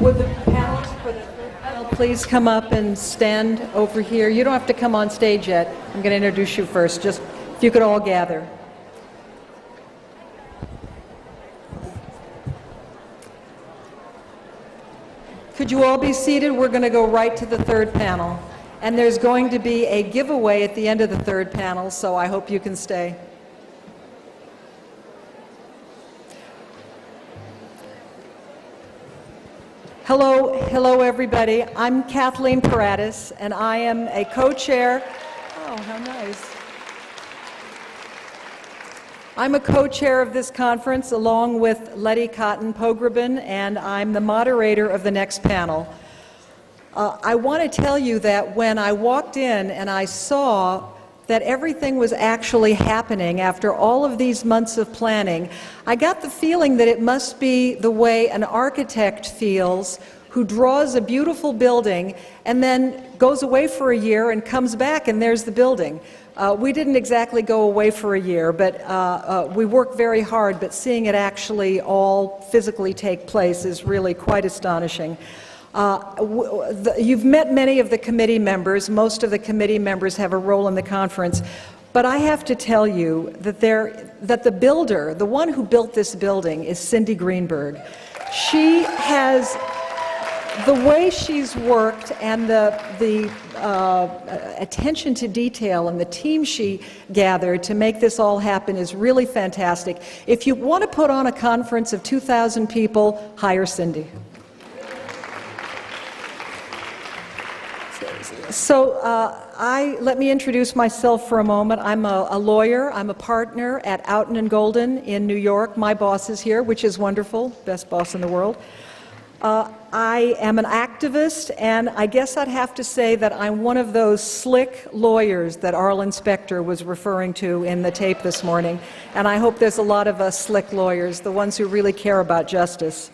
Would the panelists for the third panel please come up and stand over here? You don't have to come on stage yet. I'm going to introduce you first. Just if you could all gather. Could you all be seated? We're going to go right to the third panel. And there's going to be a giveaway at the end of the third panel, so I hope you can stay. Hello everybody. I'm Kathleen Paratis, and I am a co-chair. Oh, how nice. I'm a co-chair of this conference along with Letty Cotton Pogrebin, and I'm the moderator of the next panel. I want to tell you that when I walked in and I saw that everything was actually happening after all of these months of planning, I got the feeling that it must be the way an architect feels who draws a beautiful building and then goes away for a year and comes back and there's the building. We didn't exactly go away for a year, but we worked very hard, but seeing it actually all physically take place is really quite astonishing. You've met many of the committee members. Most of the committee members have a role in the conference. But I have to tell you that the builder, the one who built this building, is Cindy Greenberg. She has, the way she's worked and the attention to detail and the team she gathered to make this all happen is really fantastic. If you want to put on a conference of 2,000 people, hire Cindy. So let me introduce myself for a moment. I'm a lawyer. I'm a partner at Outten & Golden in New York. My boss is here, which is wonderful, best boss in the world. I am an activist, and I guess I'd have to say that I'm one of those slick lawyers that Arlen Specter was referring to in the tape this morning. And I hope there's a lot of us slick lawyers, the ones who really care about justice.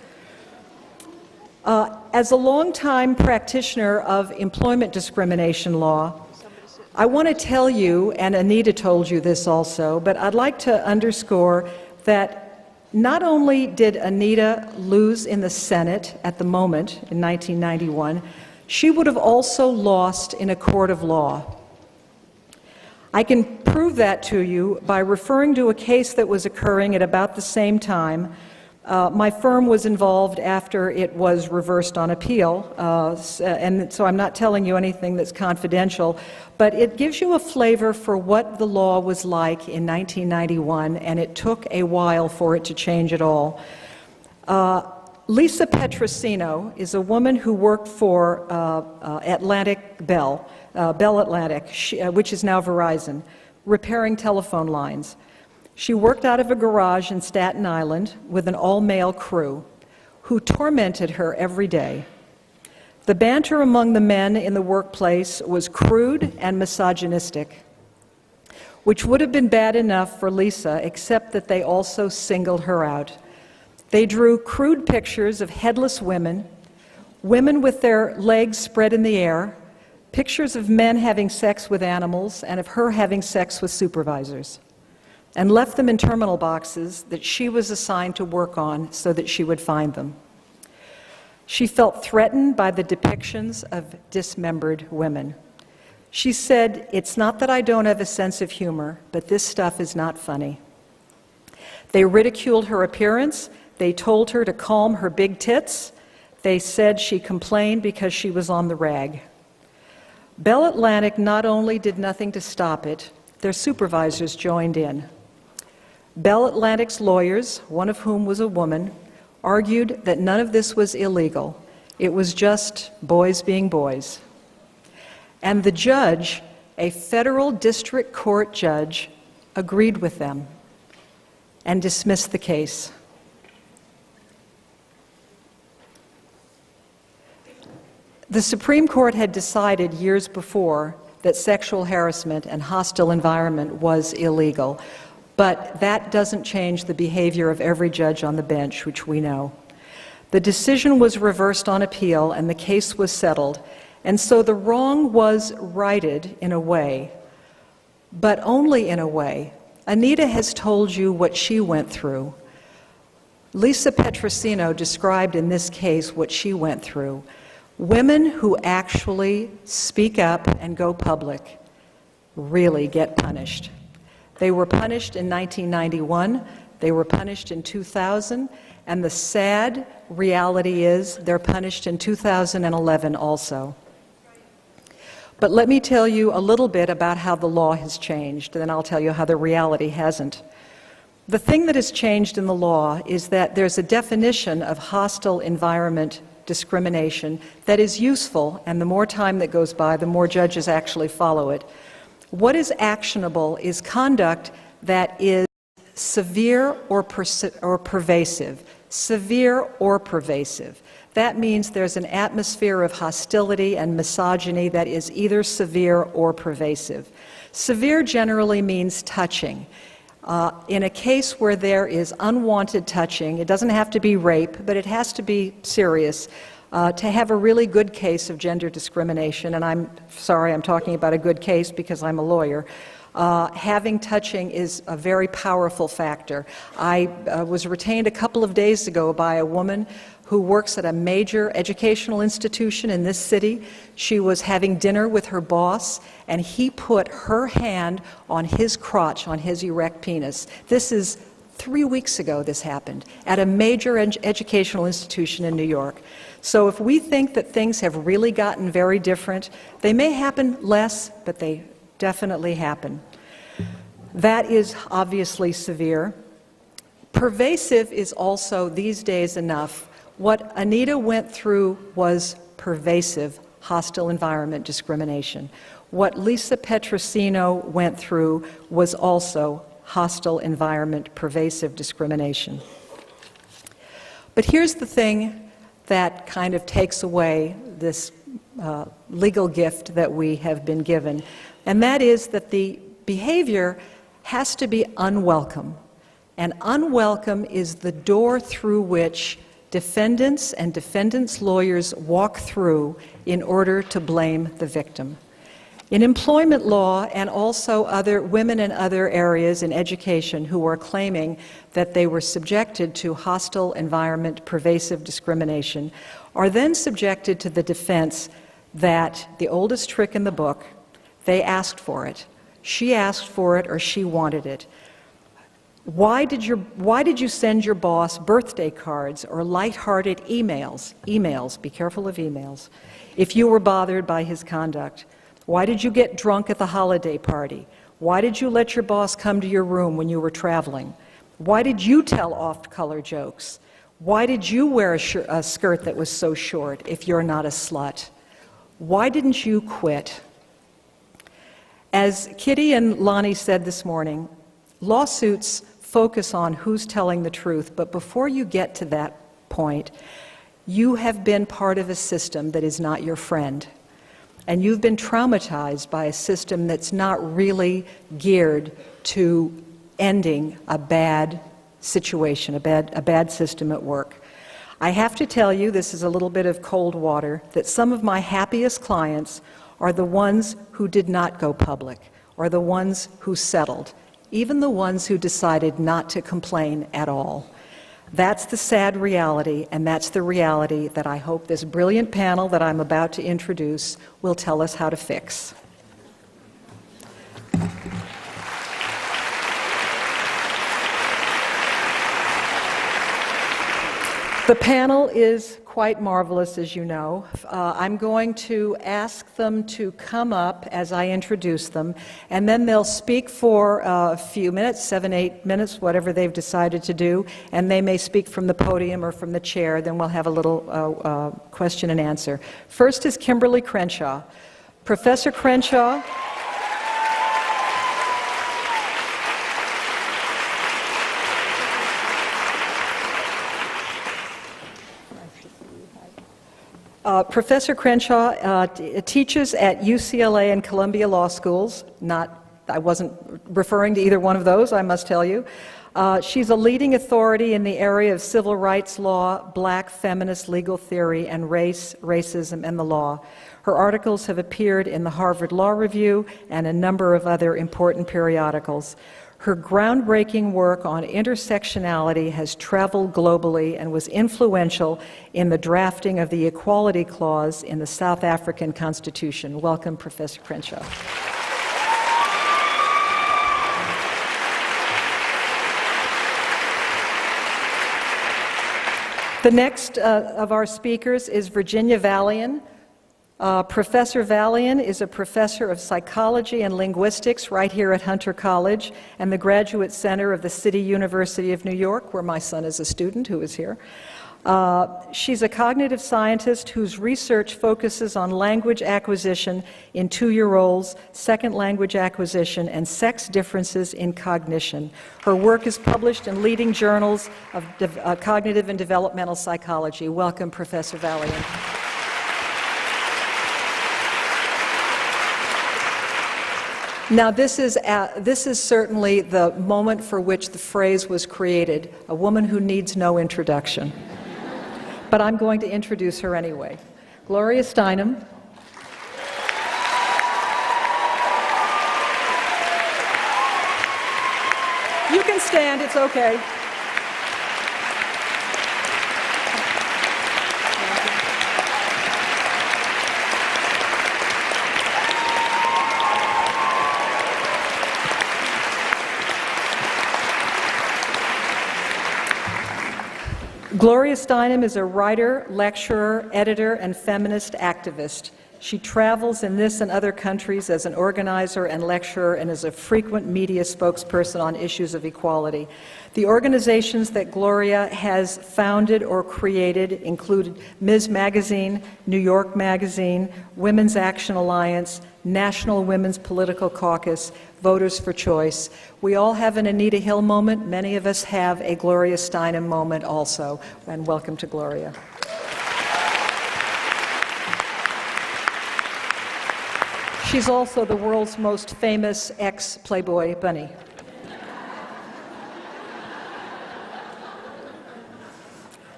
As a longtime practitioner of employment discrimination law, I want to tell you, and Anita told you this also, but I'd like to underscore that not only did Anita lose in the Senate at the moment in 1991, she would have also lost in a court of law. I can prove that to you by referring to a case that was occurring at about the same time. My firm was involved after it was reversed on appeal, and so I'm not telling you anything that's confidential, but it gives you a flavor for what the law was like in 1991, and it took a while for it to change at all. Lisa Petrosino is a woman who worked for Bell Atlantic, which is now Verizon, repairing telephone lines. She worked out of a garage in Staten Island with an all-male crew who tormented her every day. The banter among the men in the workplace was crude and misogynistic, which would have been bad enough for Lisa, except that they also singled her out. They drew crude pictures of headless women, women with their legs spread in the air, pictures of men having sex with animals, and of her having sex with supervisors, and left them in terminal boxes that she was assigned to work on so that she would find them. She felt threatened by the depictions of dismembered women. She said, "It's not that I don't have a sense of humor, but this stuff is not funny." They ridiculed her appearance. They told her to calm her big tits. They said she complained because she was on the rag. Bell Atlantic not only did nothing to stop it, their supervisors joined in. Bell Atlantic's lawyers, one of whom was a woman, argued that none of this was illegal. It was just boys being boys. And the judge, a federal district court judge, agreed with them and dismissed the case. The Supreme Court had decided years before that sexual harassment and hostile environment was illegal. But that doesn't change the behavior of every judge on the bench, which we know. The decision was reversed on appeal, and the case was settled. And so the wrong was righted in a way, but only in a way. Anita has told you what she went through. Lisa Petrosino described in this case what she went through. Women who actually speak up and go public really get punished. They were punished in 1991, they were punished in 2000, and the sad reality is they're punished in 2011 also. But let me tell you a little bit about how the law has changed, and then I'll tell you how the reality hasn't. The thing that has changed in the law is that there's a definition of hostile environment discrimination that is useful, and the more time that goes by, the more judges actually follow it. What is actionable is conduct that is severe or pervasive. Severe or pervasive. That means there's an atmosphere of hostility and misogyny that is either severe or pervasive. Severe generally means touching. In a case where there is unwanted touching, it doesn't have to be rape, but it has to be serious, to have a really good case of gender discrimination, and I'm sorry I'm talking about a good case because I'm a lawyer, having touching is a very powerful factor. I was retained a couple of days ago by a woman who works at a major educational institution in this city. She was having dinner with her boss, and he put her hand on his crotch, on his erect penis. This is 3 weeks ago this happened, at a major educational institution in New York. So if we think that things have really gotten very different, they may happen less, but they definitely happen. That is obviously severe. Pervasive is also, these days, enough. What Anita went through was pervasive hostile environment discrimination. What Lisa Petrosino went through was also hostile environment pervasive discrimination. But here's the thing that kind of takes away this legal gift that we have been given, and that is that the behavior has to be unwelcome. And unwelcome is the door through which defendants and defendants' lawyers walk through in order to blame the victim. In employment law and also other women in other areas in education who are claiming that they were subjected to hostile environment pervasive discrimination are then subjected to the defense that the oldest trick in the book, they asked for it. She asked for it or she wanted it. Why did you send your boss birthday cards or lighthearted emails? Emails, be careful of emails. If you were bothered by his conduct. Why did you get drunk at the holiday party? Why did you let your boss come to your room when you were traveling? Why did you tell off-color jokes? Why did you wear a skirt that was so short if you're not a slut? Why didn't you quit? As Kitty and Lonnie said this morning, lawsuits focus on who's telling the truth, but before you get to that point, you have been part of a system that is not your friend. And you've been traumatized by a system that's not really geared to ending a bad situation, a bad system at work. I have to tell you, this is a little bit of cold water, that some of my happiest clients are the ones who did not go public, or the ones who settled, even the ones who decided not to complain at all. That's the sad reality, and that's the reality that I hope this brilliant panel that I'm about to introduce will tell us how to fix. The panel is quite marvelous, as you know. I'm going to ask them to come up as I introduce them, and then they'll speak for a few minutes, 7, 8 minutes, whatever they've decided to do, and they may speak from the podium or from the chair. Then we'll have a little question and answer. First is Kimberly Crenshaw. Professor Crenshaw. Professor Crenshaw teaches at UCLA and Columbia Law Schools. I wasn't referring to either one of those, I must tell you. She's a leading authority in the area of civil rights law, black feminist legal theory, and race, racism, and the law. Her articles have appeared in the Harvard Law Review and a number of other important periodicals. Her groundbreaking work on intersectionality has traveled globally and was influential in the drafting of the Equality Clause in the South African Constitution. Welcome, Professor Crenshaw. The next of our speakers is Virginia Vallian. Professor Vallian is a professor of psychology and linguistics right here at Hunter College and the Graduate Center of the City University of New York, where my son is a student who is here. She's a cognitive scientist whose research focuses on language acquisition in 2-year-olds, second language acquisition, and sex differences in cognition. Her work is published in leading journals of cognitive and developmental psychology. Welcome, Professor Vallian. Now, this is certainly the moment for which the phrase was created, a woman who needs no introduction. But I'm going to introduce her anyway. Gloria Steinem. You can stand, it's okay. Gloria Steinem is a writer, lecturer, editor, and feminist activist. She travels in this and other countries as an organizer and lecturer and is a frequent media spokesperson on issues of equality. The organizations that Gloria has founded or created include Ms. Magazine, New York Magazine, Women's Action Alliance, National Women's Political Caucus, Voters for Choice. We all have an Anita Hill moment. Many of us have a Gloria Steinem moment also. And welcome to Gloria. She's also the world's most famous ex-Playboy bunny.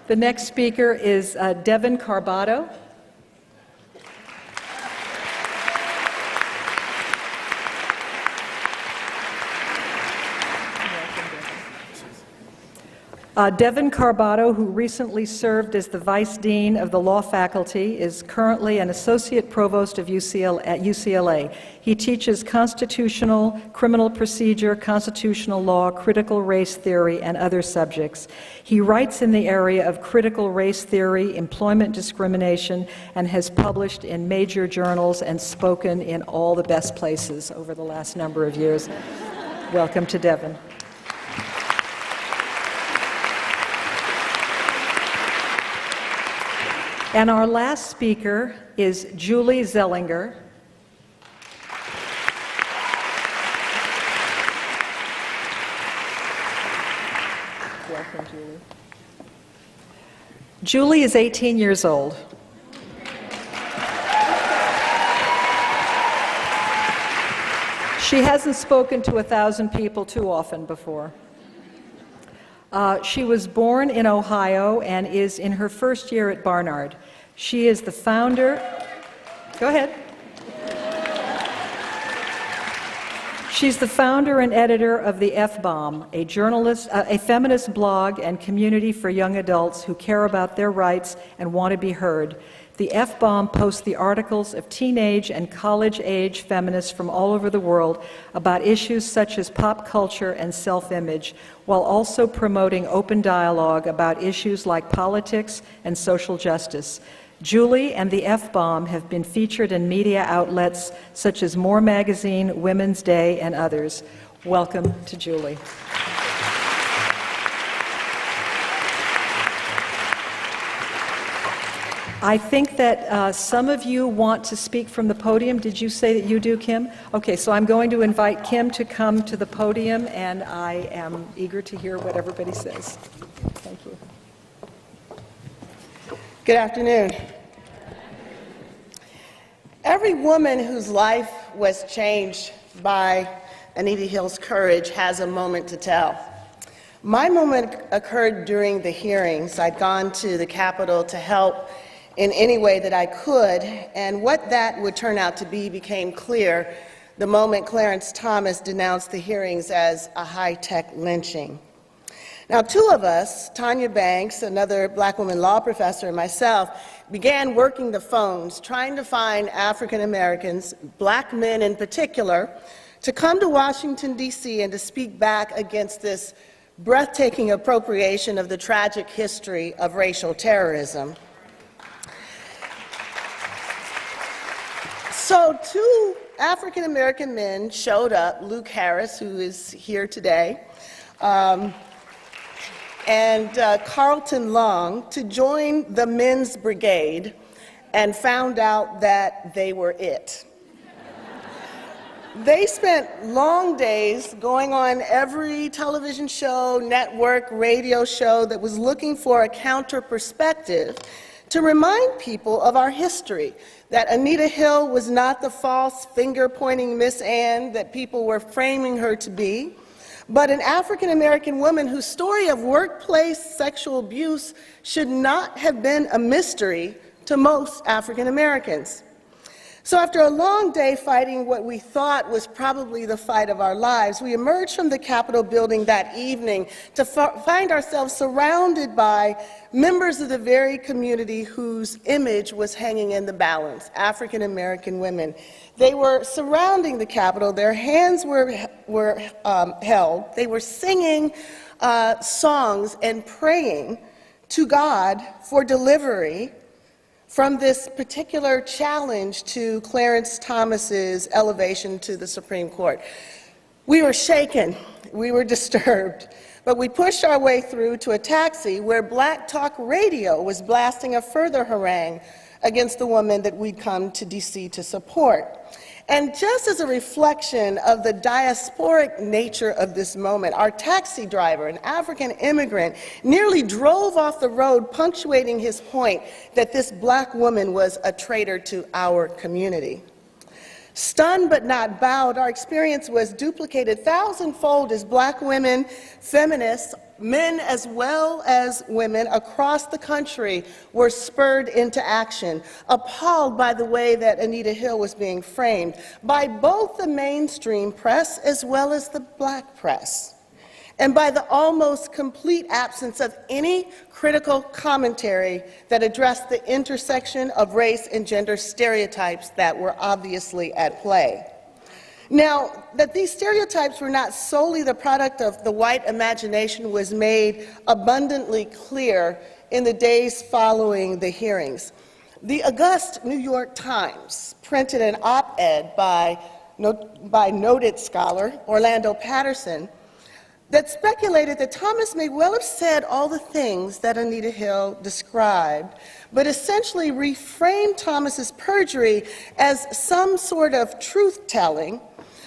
The next speaker is Devin Carbato. Devin Carbato, who recently served as the Vice Dean of the Law Faculty, is currently an Associate Provost of at UCLA. He teaches constitutional, criminal procedure, constitutional law, critical race theory, and other subjects. He writes in the area of critical race theory, employment discrimination, and has published in major journals and spoken in all the best places over the last number of years. Welcome to Devin. And our last speaker is Julie Zellinger. Welcome, Julie. Julie is 18 years old. She hasn't spoken to 1,000 people too often before. She was born in Ohio and is in her first year at Barnard. She is the founder. Go ahead. She's the founder and editor of the F-Bomb, a feminist blog and community for young adults who care about their rights and want to be heard. The F-Bomb posts the articles of teenage and college-age feminists from all over the world about issues such as pop culture and self-image, while also promoting open dialogue about issues like politics and social justice. Julie and the F-Bomb have been featured in media outlets such as More Magazine, Women's Day, and others. Welcome to Julie. I think that some of you want to speak from the podium. Did you say that you do, Kim? Okay, so I'm going to invite Kim to come to the podium, and I am eager to hear what everybody says. Thank you. Good afternoon. Every woman whose life was changed by Anita Hill's courage has a moment to tell. My moment occurred during the hearings. I'd gone to the Capitol to help in any way that I could, and what that would turn out to be became clear the moment Clarence Thomas denounced the hearings as a high-tech lynching. Now, two of us, Tanya Banks, another black woman law professor, and myself, began working the phones, trying to find African Americans, black men in particular, to come to Washington, D.C. and to speak back against this breathtaking appropriation of the tragic history of racial terrorism. So two African American men showed up, Luke Harris, who is here today, and Carlton Long, to join the men's brigade, and found out that they were it. They spent long days going on every television show, network, radio show that was looking for a counter perspective to remind people of our history, that Anita Hill was not the false finger-pointing Miss Ann that people were framing her to be, but an African-American woman whose story of workplace sexual abuse should not have been a mystery to most African Americans. So after a long day fighting what we thought was probably the fight of our lives, we emerged from the Capitol building that evening to find ourselves surrounded by members of the very community whose image was hanging in the balance, African American women. They were surrounding the Capitol, their hands were held, they were singing songs and praying to God for delivery from this particular challenge to Clarence Thomas's elevation to the Supreme Court. We were shaken, we were disturbed, but we pushed our way through to a taxi where Black Talk Radio was blasting a further harangue against the woman that we'd come to DC to support. And just as a reflection of the diasporic nature of this moment, our taxi driver, an African immigrant, nearly drove off the road, punctuating his point that this black woman was a traitor to our community. Stunned but not bowed, our experience was duplicated thousandfold as black women, feminists, men as well as women across the country were spurred into action, appalled by the way that Anita Hill was being framed by both the mainstream press as well as the black press, and by the almost complete absence of any critical commentary that addressed the intersection of race and gender stereotypes that were obviously at play. Now, that these stereotypes were not solely the product of the white imagination was made abundantly clear in the days following the hearings. The august New York Times printed an op-ed by noted scholar Orlando Patterson that speculated that Thomas may well have said all the things that Anita Hill described, but essentially reframed Thomas's perjury as some sort of truth-telling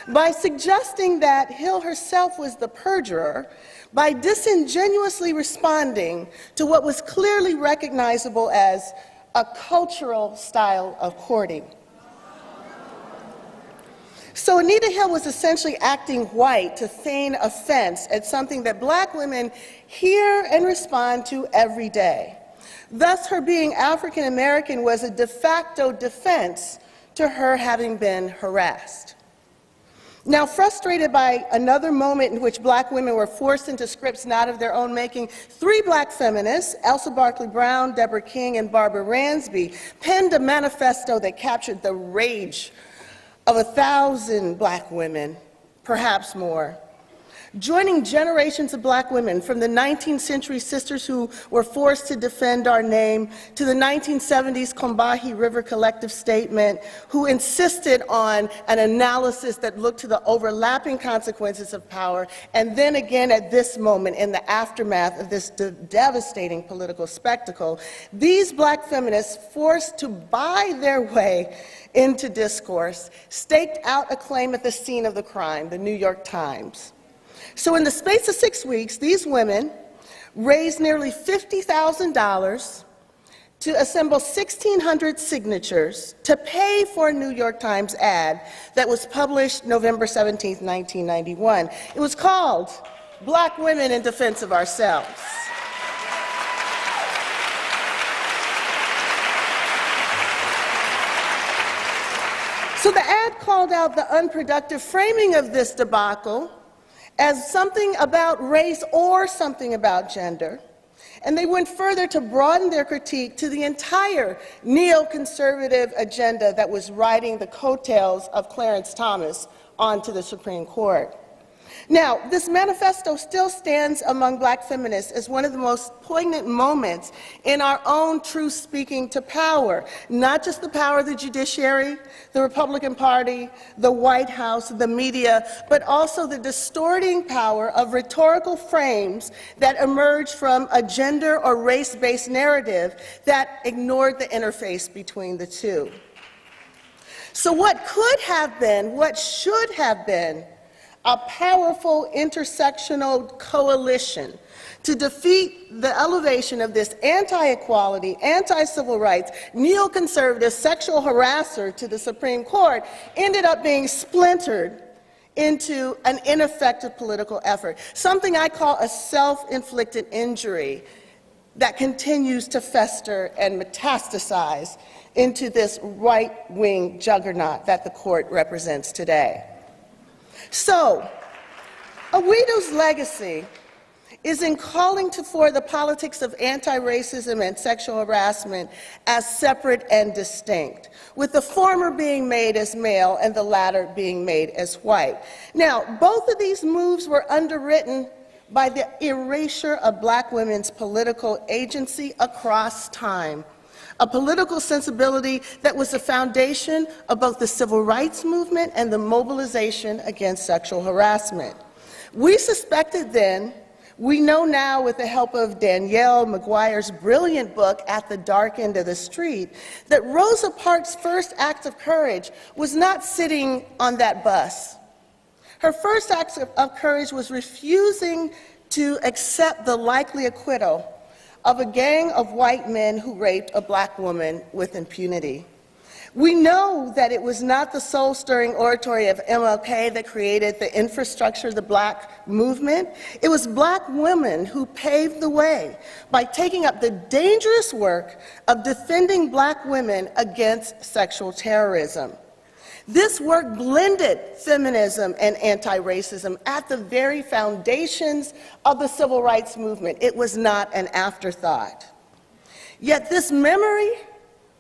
by suggesting that Hill herself was the perjurer, by disingenuously responding to what was clearly recognizable as a cultural style of courting. So Anita Hill was essentially acting white to feign offense at something that black women hear and respond to every day. Thus, her being African American was a de facto defense to her having been harassed. Now, frustrated by another moment in which black women were forced into scripts not of their own making, three black feminists, Elsa Barkley Brown, Deborah King, and Barbara Ransby, penned a manifesto that captured the rage of 1,000 black women, perhaps more, joining generations of black women from the 19th century sisters who were forced to defend our name to the 1970s Combahee River Collective Statement, who insisted on an analysis that looked to the overlapping consequences of power, and then again at this moment in the aftermath of this devastating political spectacle, these black feminists forced to buy their way into discourse, staked out a claim at the scene of the crime, the New York Times. So in the space of 6 weeks, these women raised nearly $50,000 to assemble 1,600 signatures to pay for a New York Times ad that was published November 17, 1991. It was called Black Women in Defense of Ourselves. So the ad called out the unproductive framing of this debacle as something about race or something about gender. And they went further to broaden their critique to the entire neoconservative agenda that was riding the coattails of Clarence Thomas onto the Supreme Court. Now, this manifesto still stands among Black feminists as one of the most poignant moments in our own truth speaking to power, not just the power of the judiciary, the Republican Party, the White House, the media, but also the distorting power of rhetorical frames that emerged from a gender or race-based narrative that ignored the interface between the two. So what could have been, what should have been, a powerful intersectional coalition to defeat the elevation of this anti-equality, anti-civil rights, neoconservative sexual harasser to the Supreme Court ended up being splintered into an ineffective political effort, something I call a self-inflicted injury that continues to fester and metastasize into this right-wing juggernaut that the court represents today. So, Awedo's legacy is in calling for the politics of anti-racism and sexual harassment as separate and distinct, with the former being made as male and the latter being made as white. Now, both of these moves were underwritten by the erasure of Black women's political agency across time, a political sensibility that was the foundation of both the civil rights movement and the mobilization against sexual harassment. We suspected then, we know now with the help of Danielle McGuire's brilliant book, At the Dark End of the Street, that Rosa Parks' first act of courage was not sitting on that bus. Her first act of courage was refusing to accept the likely acquittal of a gang of white men who raped a Black woman with impunity. We know that it was not the soul-stirring oratory of MLK that created the infrastructure of the Black movement. It was Black women who paved the way by taking up the dangerous work of defending Black women against sexual terrorism. This work blended feminism and anti-racism at the very foundations of the civil rights movement. It was not an afterthought. Yet this memory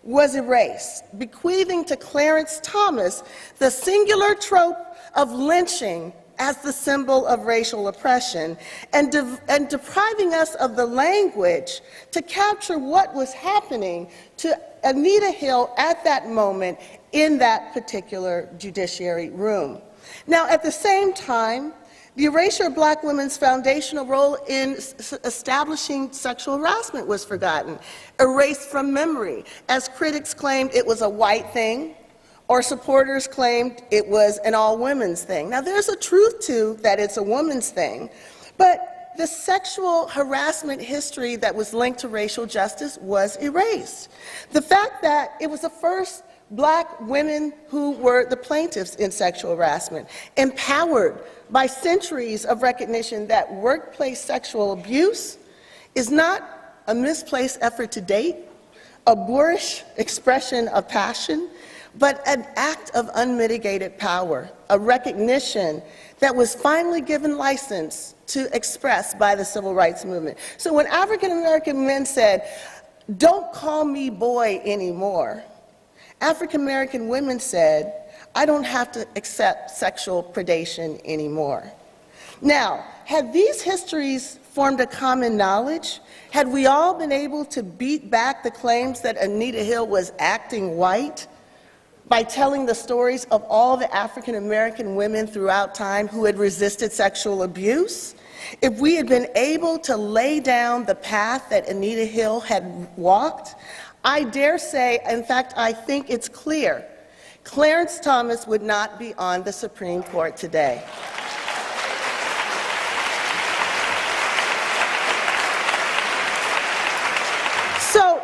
was erased, bequeathing to Clarence Thomas the singular trope of lynching as the symbol of racial oppression, and depriving us of the language to capture what was happening to Anita Hill at that moment in that particular judiciary room. Now, at the same time, the erasure of Black women's foundational role in establishing sexual harassment was forgotten, erased from memory, as critics claimed it was a white thing, or supporters claimed it was an all-women's thing. Now, there's a truth to that it's a woman's thing, but the sexual harassment history that was linked to racial justice was erased. The fact that it was the first Black women who were the plaintiffs in sexual harassment, empowered by centuries of recognition that workplace sexual abuse is not a misplaced effort to date, a boorish expression of passion, but an act of unmitigated power, a recognition that was finally given license to express by the civil rights movement. So when African American men said, "Don't call me boy anymore," African American women said, "I don't have to accept sexual predation anymore." Now, had these histories formed a common knowledge, had we all been able to beat back the claims that Anita Hill was acting white by telling the stories of all the African American women throughout time who had resisted sexual abuse, if we had been able to lay down the path that Anita Hill had walked, I dare say, in fact, I think it's clear, Clarence Thomas would not be on the Supreme Court today. So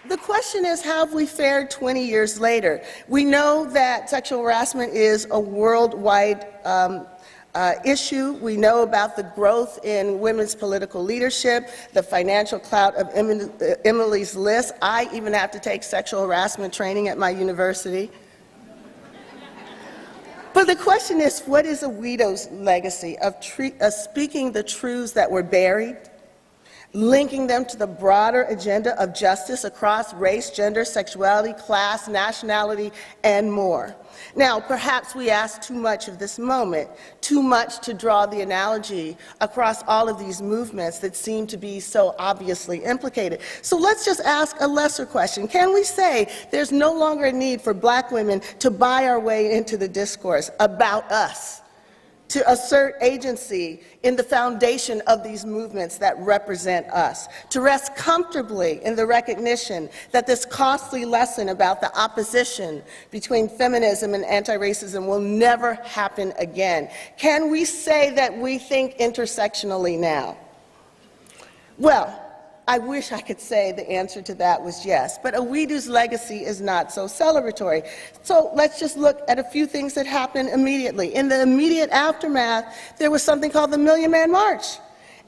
the question is, how have we fared 20 years later? We know that sexual harassment is a worldwide issue. We know about the growth in women's political leadership, the financial clout of Emily's List. I even have to take sexual harassment training at my university. But the question is, what is Owedo's legacy of speaking the truths that were buried, linking them to the broader agenda of justice across race, gender, sexuality, class, nationality, and more? Now, perhaps we ask too much of this moment, too much to draw the analogy across all of these movements that seem to be so obviously implicated. So let's just ask a lesser question. Can we say there's no longer a need for Black women to buy our way into the discourse about us, to assert agency in the foundation of these movements that represent us, to rest comfortably in the recognition that this costly lesson about the opposition between feminism and anti-racism will never happen again? Can we say that we think intersectionally now? Well, I wish I could say the answer to that was yes, but Owedo's legacy is not so celebratory. So let's just look at a few things that happened immediately. In the immediate aftermath, there was something called the Million Man March,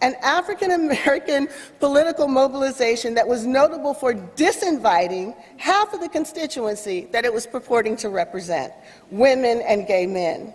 an African-American political mobilization that was notable for disinviting half of the constituency that it was purporting to represent, women and gay men.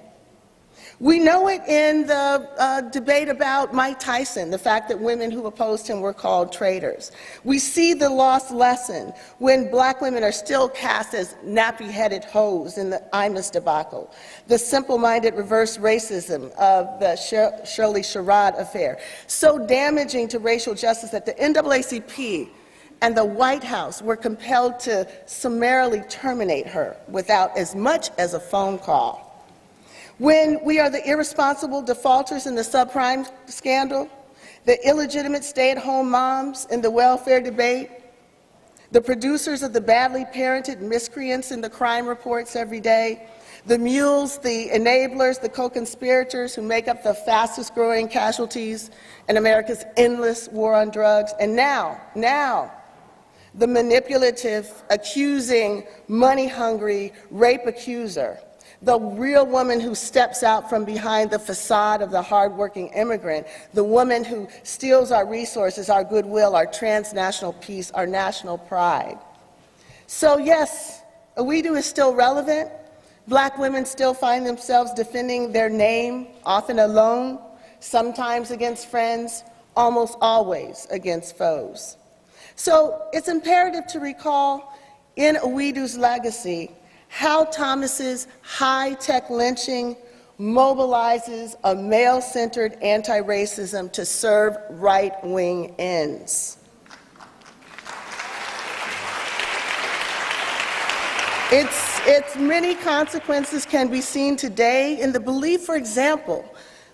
We know it in the debate about Mike Tyson, the fact that women who opposed him were called traitors. We see the lost lesson when Black women are still cast as nappy-headed hoes in the Imus debacle, the simple-minded reverse racism of the Shirley Sherrod affair, so damaging to racial justice that the NAACP and the White House were compelled to summarily terminate her without as much as a phone call. When we are the irresponsible defaulters in the subprime scandal, the illegitimate stay-at-home moms in the welfare debate, the producers of the badly parented miscreants in the crime reports every day, the mules, the enablers, the co-conspirators who make up the fastest growing casualties in America's endless war on drugs, and now, the manipulative, accusing, money-hungry rape accuser, the real woman who steps out from behind the facade of the hardworking immigrant, the woman who steals our resources, our goodwill, our transnational peace, our national pride. So yes, Owedo is still relevant. Black women still find themselves defending their name, often alone, sometimes against friends, almost always against foes. So it's imperative to recall in Owedo's legacy how Thomas's high-tech lynching mobilizes a male-centered anti-racism to serve right-wing ends. Its many consequences can be seen today in the belief, for example,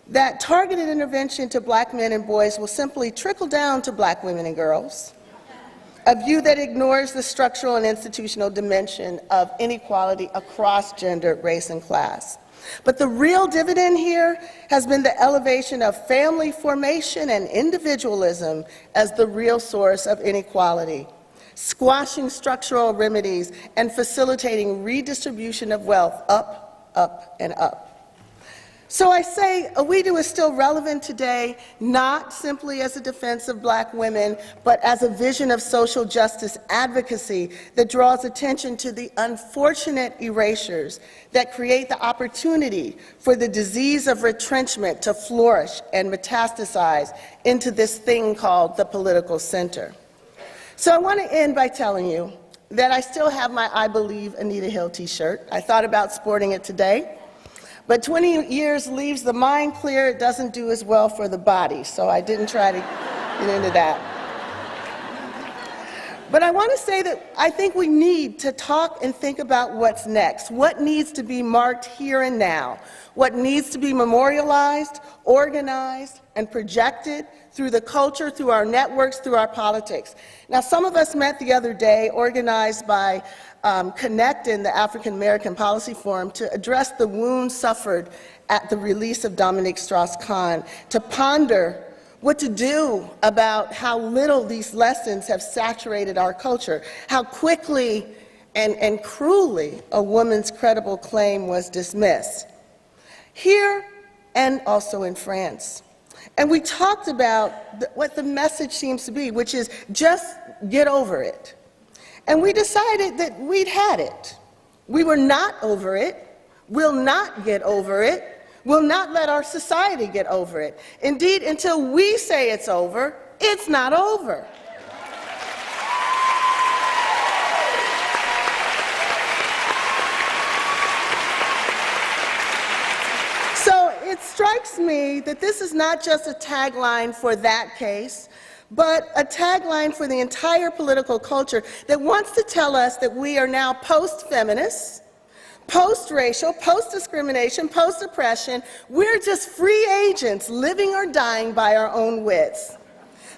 that targeted intervention to Black men and boys will simply trickle down to Black women and girls, a view that ignores the structural and institutional dimension of inequality across gender, race, and class. But the real dividend here has been the elevation of family formation and individualism as the real source of inequality, squashing structural remedies and facilitating redistribution of wealth up, up, and up. So I say Owedo is still relevant today, not simply as a defense of Black women, but as a vision of social justice advocacy that draws attention to the unfortunate erasures that create the opportunity for the disease of retrenchment to flourish and metastasize into this thing called the political center. So I want to end by telling you that I still have my I Believe Anita Hill t-shirt. I thought about sporting it today. But 20 years leaves the mind clear. It doesn't do as well for the body, so I didn't try to get into that. But I want to say that I think we need to talk and think about what's next, what needs to be marked here and now, what needs to be memorialized, organized, and projected through the culture, through our networks, through our politics. Now, some of us met the other day, organized by Connect in the African American Policy Forum, to address the wounds suffered at the release of Dominique Strauss-Kahn, to ponder what to do about how little these lessons have saturated our culture, how quickly and cruelly a woman's credible claim was dismissed, here and also in France. And we talked about what the message seems to be, which is just get over it. And we decided that we'd had it. We were not over it. will not get over it, will not let our society get over it. Indeed, until we say it's over, it's not over. So it strikes me that this is not just a tagline for that case, but a tagline for the entire political culture that wants to tell us that we are now post-feminists, post-racial, post-discrimination, post-oppression. We're just free agents living or dying by our own wits.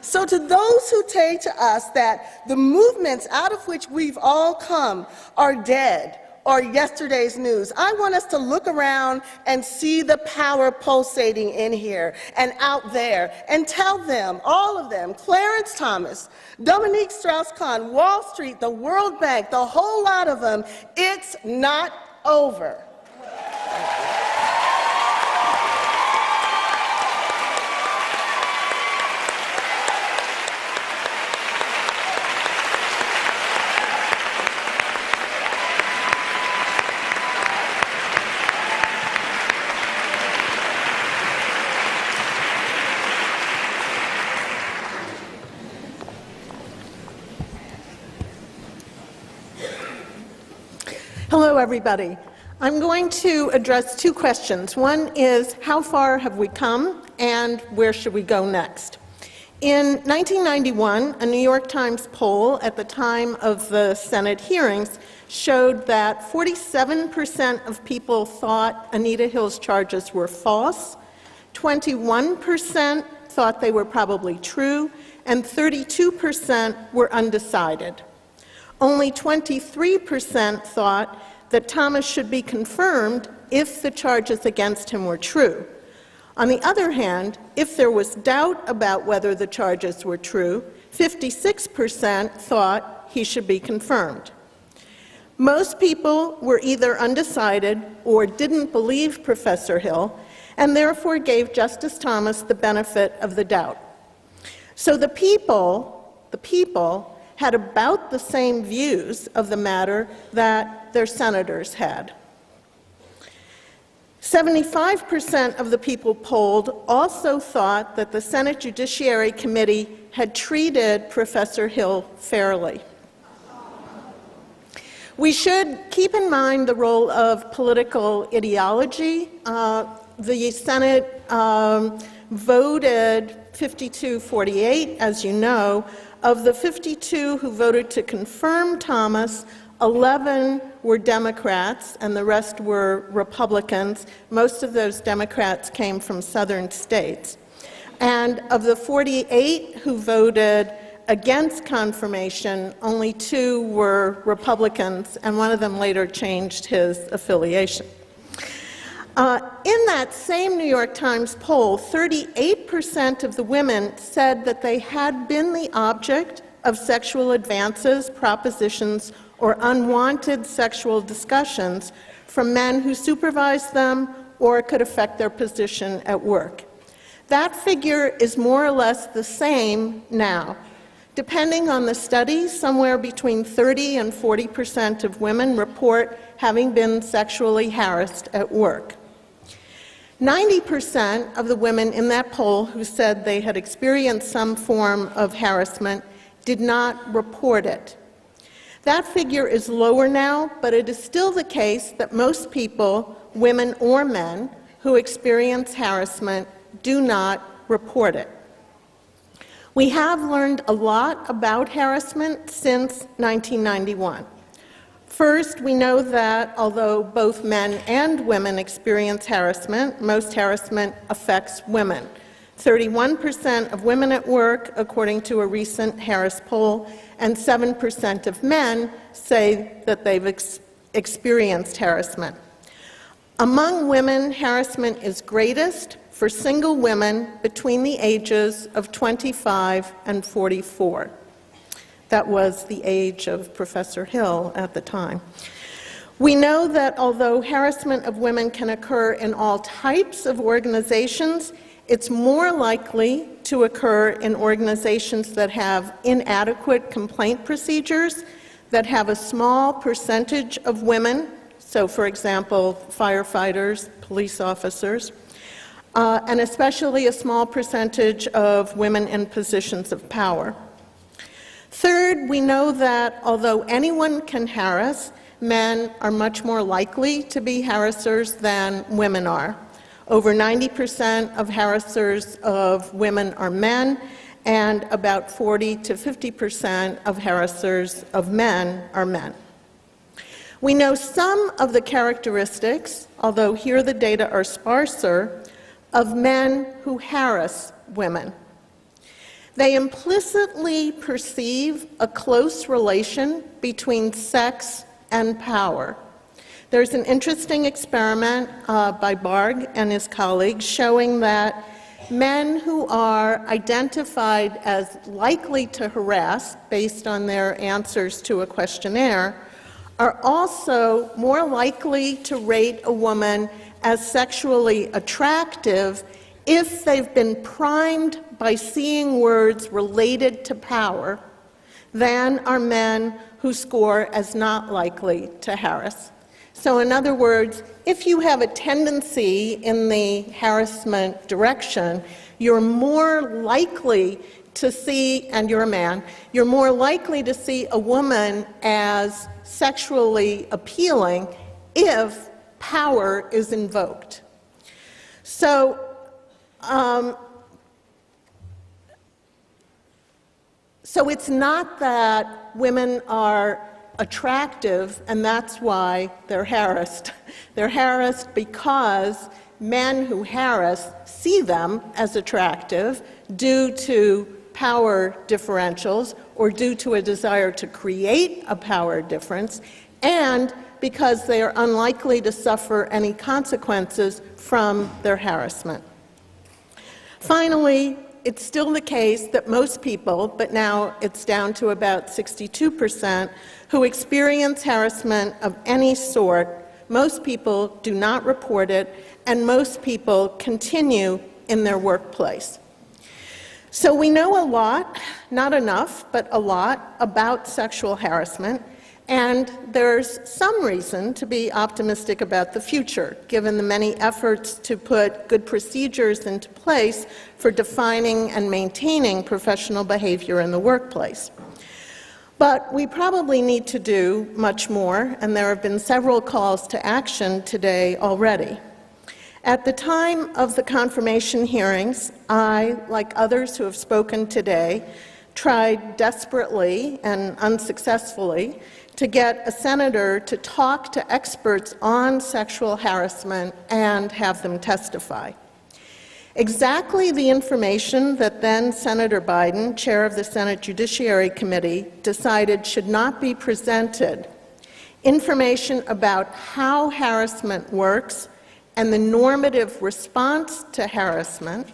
So to those who say to us that the movements out of which we've all come are dead or yesterday's news, I want us to look around and see the power pulsating in here and out there and tell them, all of them, Clarence Thomas, Dominique Strauss-Kahn, Wall Street, the World Bank, the whole lot of them, it's not over. Hello, everybody. I'm going to address two questions. One is, how far have we come, and where should we go next? In 1991, a New York Times poll at the time of the Senate hearings showed that 47% of people thought Anita Hill's charges were false, 21% thought they were probably true, and 32% were undecided. Only 23% thought that Thomas should be confirmed if the charges against him were true. On the other hand, if there was doubt about whether the charges were true, 56% thought he should be confirmed. Most people were either undecided or didn't believe Professor Hill, and therefore gave Justice Thomas the benefit of the doubt. So the people had about the same views of the matter that their senators had. 75% of the people polled also thought that the Senate Judiciary Committee had treated Professor Hill fairly. We should keep in mind the role of political ideology. The Senate voted 52-48, as you know. Of the 52 who voted to confirm Thomas, 11 were Democrats and the rest were Republicans. Most of those Democrats came from southern states. And of the 48 who voted against confirmation, only 2 were Republicans, and one of them later changed his affiliation. In that same New York Times poll, 38% of the women said that they had been the object of sexual advances, propositions, or unwanted sexual discussions from men who supervised them or could affect their position at work. That figure is more or less the same now. Depending on the study, somewhere between 30 and 40% of women report having been sexually harassed at work. 90% of the women in that poll who said they had experienced some form of harassment did not report it. That figure is lower now, but it is still the case that most people, women or men, who experience harassment do not report it. We have learned a lot about harassment since 1991. First, we know that although both men and women experience harassment, most harassment affects women. 31% of women at work, according to a recent Harris poll, and 7% of men say that they've experienced harassment. Among women, harassment is greatest for single women between the ages of 25 and 44. That was the age of Professor Hill at the time. We know that although harassment of women can occur in all types of organizations, it's more likely to occur in organizations that have inadequate complaint procedures, that have a small percentage of women, So, for example, firefighters, police officers, and especially a small percentage of women in positions of power. Third, we know that although anyone can harass, men are much more likely to be harassers than women are. Over 90% of harassers of women are men, and about 40 to 50% of harassers of men are men. We know some of the characteristics, although here the data are sparser, of men who harass women. They implicitly perceive a close relation between sex and power. There's an interesting experiment by Barg and his colleagues showing that men who are identified as likely to harass based on their answers to a questionnaire are also more likely to rate a woman as sexually attractive if they've been primed by seeing words related to power than are men who score as not likely to harass. So in other words, if you have a tendency in the harassment direction, you're more likely to see, and you're a man, you're more likely to see a woman as sexually appealing if power is invoked. So it's not that women are attractive and that's why they're harassed. They're harassed because men who harass see them as attractive due to power differentials or due to a desire to create a power difference, and because they are unlikely to suffer any consequences from their harassment. Finally, it's still the case that most people, but now it's down to about 62%, who experience harassment of any sort, most people do not report it, and most people continue in their workplace. So we know a lot, not enough, but a lot about sexual harassment, and there's some reason to be optimistic about the future, given the many efforts to put good procedures into place for defining and maintaining professional behavior in the workplace. But we probably need to do much more, and there have been several calls to action today already. At the time of the confirmation hearings, I, like others who have spoken today, tried desperately and unsuccessfully to get a senator to talk to experts on sexual harassment and have them testify. Exactly the information that then Senator Biden, chair of the Senate Judiciary Committee, decided should not be presented, information about how harassment works and the normative response to harassment,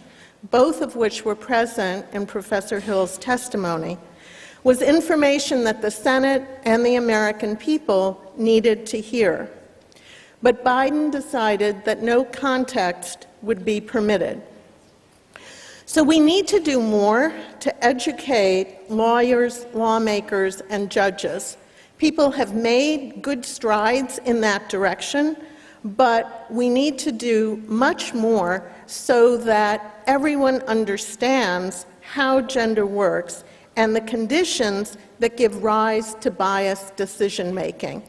both of which were present in Professor Hill's testimony, was information that the Senate and the American people needed to hear. But Biden decided that no context would be permitted. So we need to do more to educate lawyers, lawmakers, and judges. People have made good strides in that direction, but we need to do much more so that everyone understands how gender works and the conditions that give rise to biased decision-making.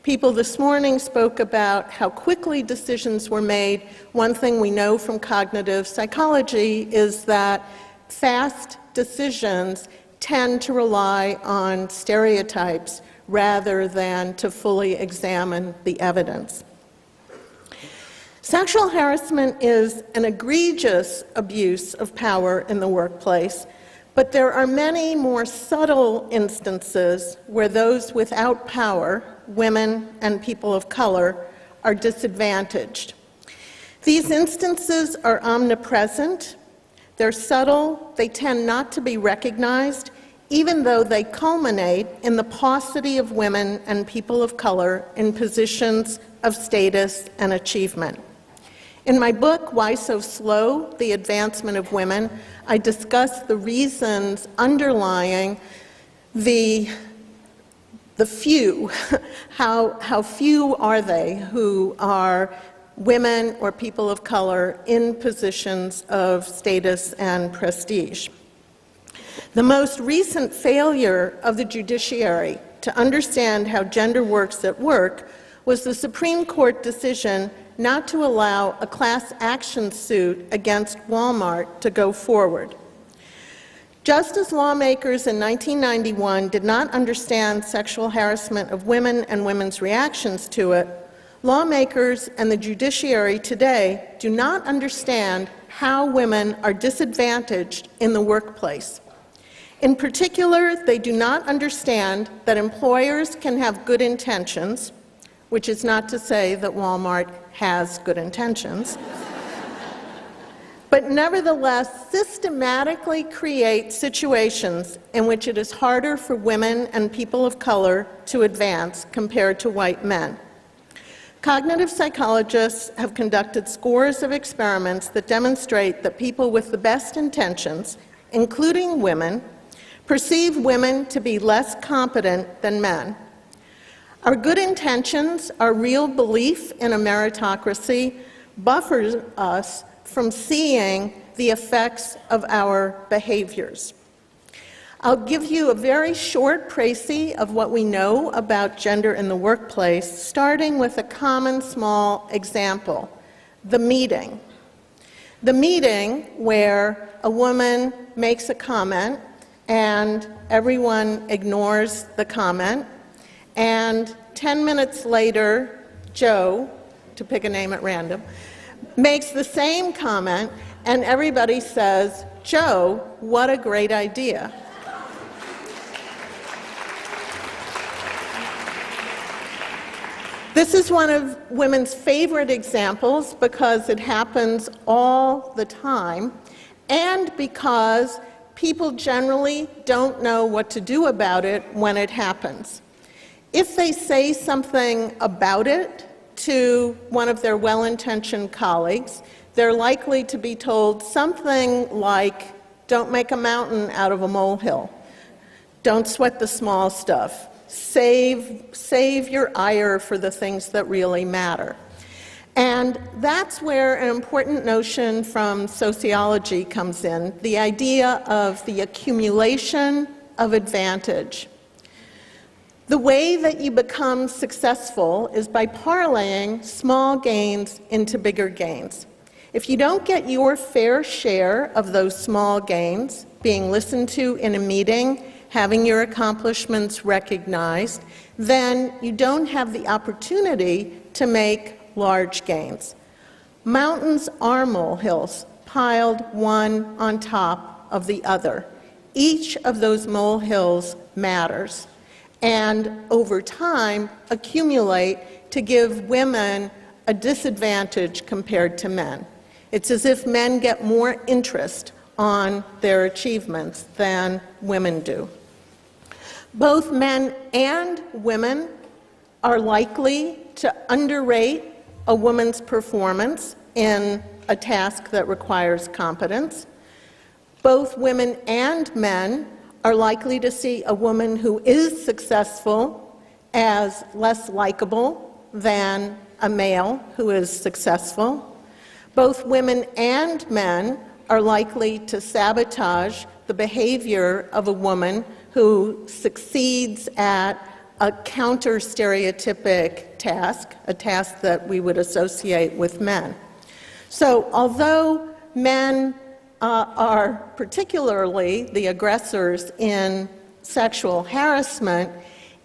People this morning spoke about how quickly decisions were made. One thing we know from cognitive psychology is that fast decisions tend to rely on stereotypes rather than to fully examine the evidence. Sexual harassment is an egregious abuse of power in the workplace, but there are many more subtle instances where those without power, women and people of color, are disadvantaged. These instances are omnipresent, they're subtle, they tend not to be recognized, even though they culminate in the paucity of women and people of color in positions of status and achievement. In my book, Why So Slow? The Advancement of Women, I discuss the reasons underlying the the few, how few are they who are women or people of color in positions of status and prestige. The most recent failure of the judiciary to understand how gender works at work was the Supreme Court decision not to allow a class action suit against Walmart to go forward. Just as lawmakers in 1991 did not understand sexual harassment of women and women's reactions to it, lawmakers and the judiciary today do not understand how women are disadvantaged in the workplace. In particular, they do not understand that employers can have good intentions, which is not to say that Walmart has good intentions, but nevertheless systematically create situations in which it is harder for women and people of color to advance compared to white men. Cognitive psychologists have conducted scores of experiments that demonstrate that people with the best intentions, including women, perceive women to be less competent than men. Our good intentions, our real belief in a meritocracy, buffers us from seeing the effects of our behaviors. I'll give you a very short précis of what we know about gender in the workplace, starting with a common small example, the meeting. The meeting where a woman makes a comment and everyone ignores the comment, and 10 minutes later, Joe, to pick a name at random, makes the same comment and everybody says, "Joe, what a great idea." This is one of women's favorite examples because it happens all the time and because people generally don't know what to do about it when it happens. If they say something about it to one of their well-intentioned colleagues, they're likely to be told something like, "Don't make a mountain out of a molehill. Don't sweat the small stuff. Save your ire for the things that really matter." And that's where an important notion from sociology comes in, the idea of the accumulation of advantage. The way that you become successful is by parlaying small gains into bigger gains. If you don't get your fair share of those small gains, being listened to in a meeting, having your accomplishments recognized, then you don't have the opportunity to make large gains. Mountains are molehills, piled one on top of the other. Each of those molehills matters, and over time accumulate to give women a disadvantage compared to men. It's as if men get more interest on their achievements than women do. Both men and women are likely to underrate a woman's performance in a task that requires competence. Both women and men are likely to see a woman who is successful as less likable than a male who is successful. Both women and men are likely to sabotage the behavior of a woman who succeeds at a counter-stereotypic task, a task that we would associate with men. So although men are particularly the aggressors in sexual harassment,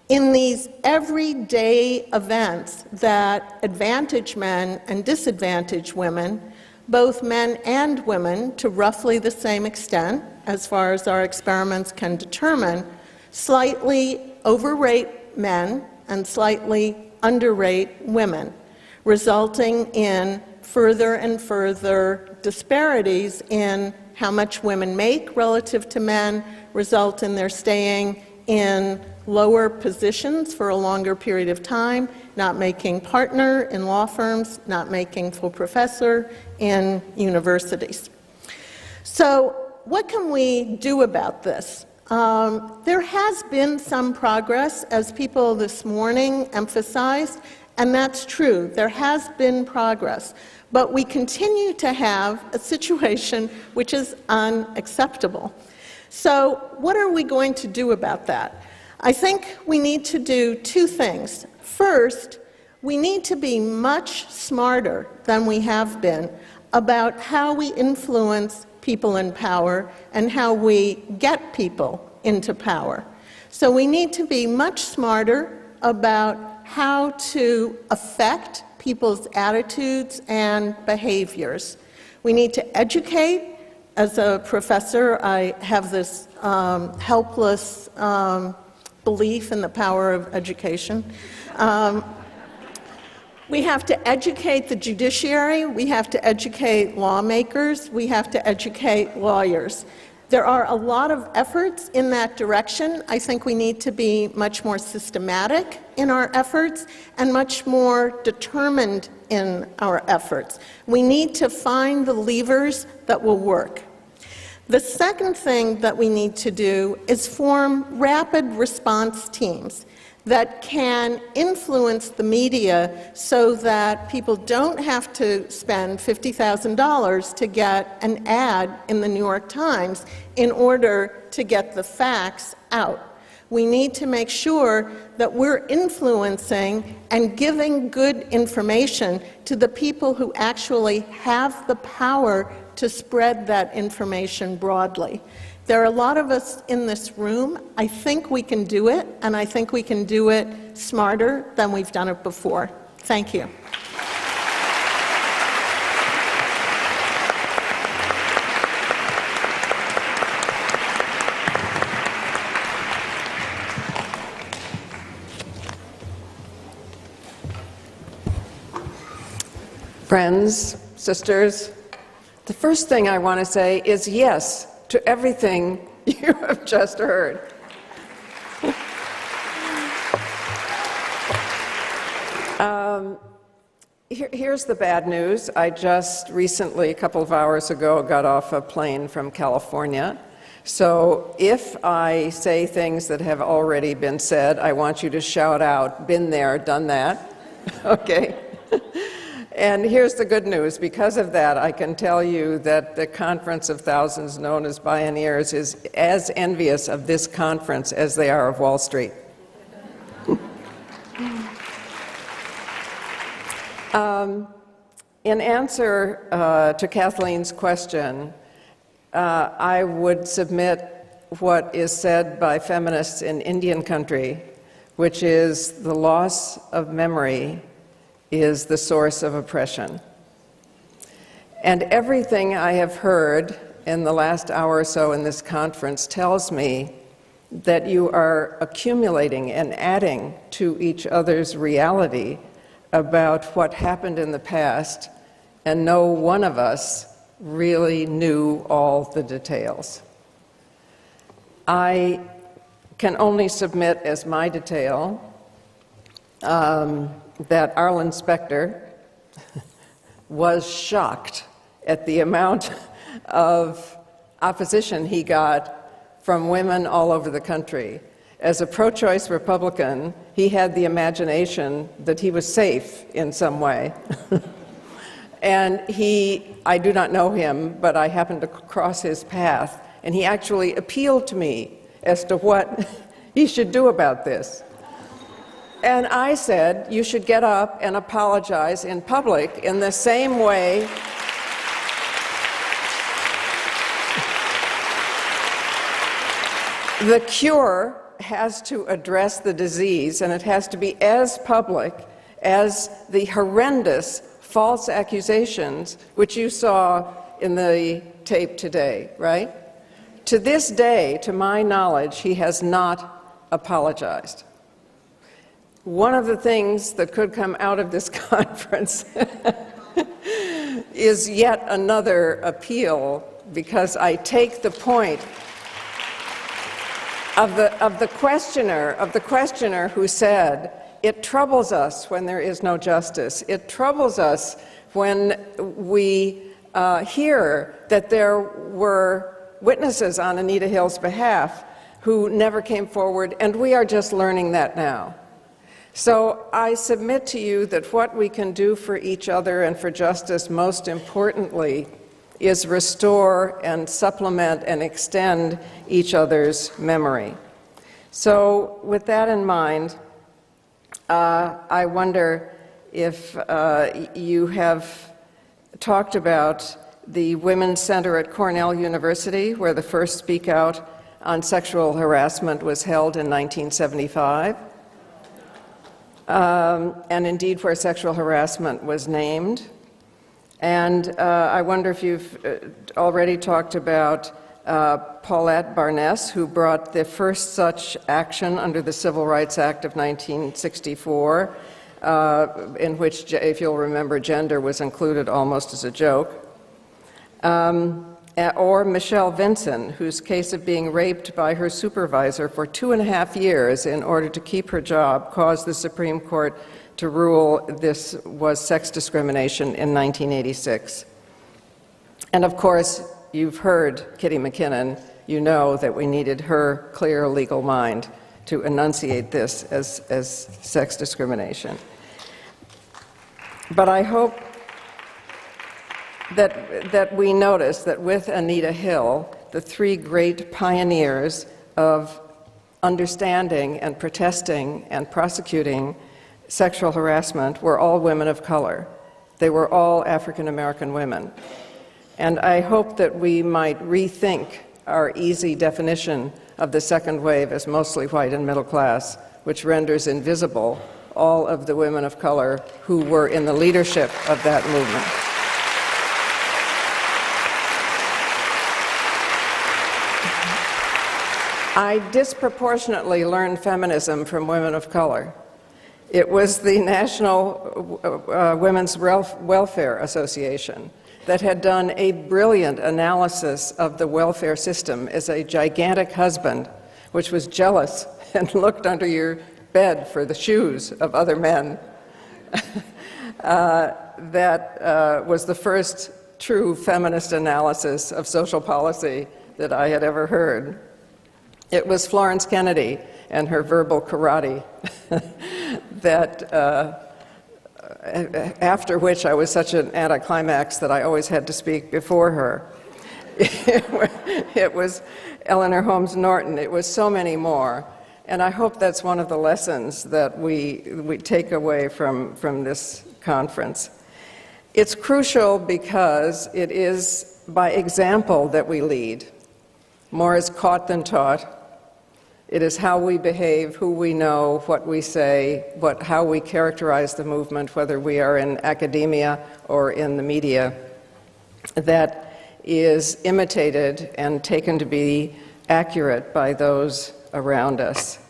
in these everyday events that advantage men and disadvantage women, both men and women, to roughly the same extent, as far as our experiments can determine, slightly overrate men and slightly underrate women, resulting in further and further disparities in how much women make relative to men, result in their staying in lower positions for a longer period of time, not making partner in law firms, not making full professor in universities. So what can we do about this? There has been some progress, as people this morning emphasized, and that's true. There has been progress. But we continue to have a situation which is unacceptable. So what are we going to do about that? I think we need to do two things. First, we need to be much smarter than we have been about how we influence people in power and how we get people into power. So we need to be much smarter about how to affect people's attitudes and behaviors. We need to educate. As a professor, I have this helpless belief in the power of education. We have to educate the judiciary, we have to educate lawmakers, we have to educate lawyers. There are a lot of efforts in that direction. I think we need to be much more systematic in our efforts and much more determined in our efforts. We need to find the levers that will work. The second thing that we need to do is form rapid response teams that can influence the media so that people don't have to spend $50,000 to get an ad in the New York Times in order to get the facts out. We need to make sure that we're influencing and giving good information to the people who actually have the power to spread that information broadly. There are a lot of us in this room. I think we can do it, and I think we can do it smarter than we've done it before. Thank you. Friends, sisters, the first thing I want to say is yes to everything you have just heard. Here's the bad news. I just recently, a couple of hours ago, got off a plane from California. So if I say things that have already been said, I want you to shout out, "Been there, done that." Okay? And here's the good news. Because of that, I can tell you that the Conference of Thousands, known as Pioneers, is as envious of this conference as they are of Wall Street. In answer to Kathleen's question, I would submit what is said by feminists in Indian country, which is the loss of memory is the source of oppression. And everything I have heard in the last hour or so in this conference tells me that you are accumulating and adding to each other's reality about what happened in the past, and no one of us really knew all the details. I can only submit as my detail that Arlen Specter was shocked at the amount of opposition he got from women all over the country. As a pro-choice Republican, he had the imagination that he was safe in some way. And I do not know him, but I happened to cross his path, and he actually appealed to me as to what he should do about this. And I said, you should get up and apologize in public in the same way the cure has to address the disease, and it has to be as public as the horrendous false accusations which you saw in the tape today, right? To this day, to my knowledge, he has not apologized. One of the things that could come out of this conference is yet another appeal, because I take the point of the questioner who said, it troubles us when there is no justice. It troubles us when we hear that there were witnesses on Anita Hill's behalf who never came forward, and we are just learning that now. So I submit to you that what we can do for each other and for justice, most importantly, is restore and supplement and extend each other's memory. So with that in mind, I wonder if you have talked about the Women's Center at Cornell University, where the first Speak Out on sexual harassment was held in 1975, and indeed where sexual harassment was named. And I wonder if you've already talked about Paulette Barnes, who brought the first such action under the Civil Rights Act of 1964, in which, if you'll remember, gender was included almost as a joke. Or Michelle Vinson, whose case of being raped by her supervisor for 2.5 years in order to keep her job caused the Supreme Court to rule this was sex discrimination in 1986. And of course, you've heard Kitty McKinnon. You know that we needed her clear legal mind to enunciate this as sex discrimination. But I hope that we notice that with Anita Hill, the three great pioneers of understanding and protesting and prosecuting sexual harassment were all women of color. They were all African American women. And I hope that we might rethink our easy definition of the second wave as mostly white and middle class, which renders invisible all of the women of color who were in the leadership of that movement. I disproportionately learned feminism from women of color. It was the National Women's Welfare Association that had done a brilliant analysis of the welfare system as a gigantic husband, which was jealous and looked under your bed for the shoes of other men. That was the first true feminist analysis of social policy that I had ever heard. It was Florence Kennedy and her verbal karate that, after which I was such an anticlimax that I always had to speak before her. It was Eleanor Holmes Norton. It was so many more. And I hope that's one of the lessons that we take away from this conference. It's crucial because it is by example that we lead. More is caught than taught. It is how we behave, who we know, what we say, how we characterize the movement, whether we are in academia or in the media, that is imitated and taken to be accurate by those around us.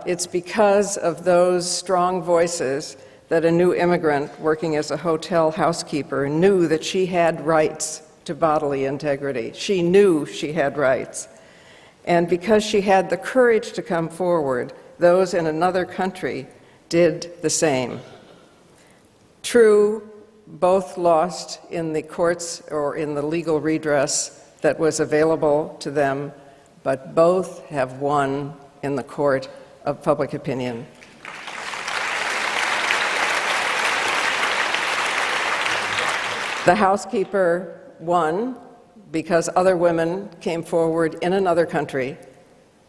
It's because of those strong voices that a new immigrant working as a hotel housekeeper knew that she had rights to bodily integrity. She knew she had rights. And because she had the courage to come forward, those in another country did the same. True, both lost in the courts or in the legal redress that was available to them, but both have won in the court of public opinion. The housekeeper won because other women came forward in another country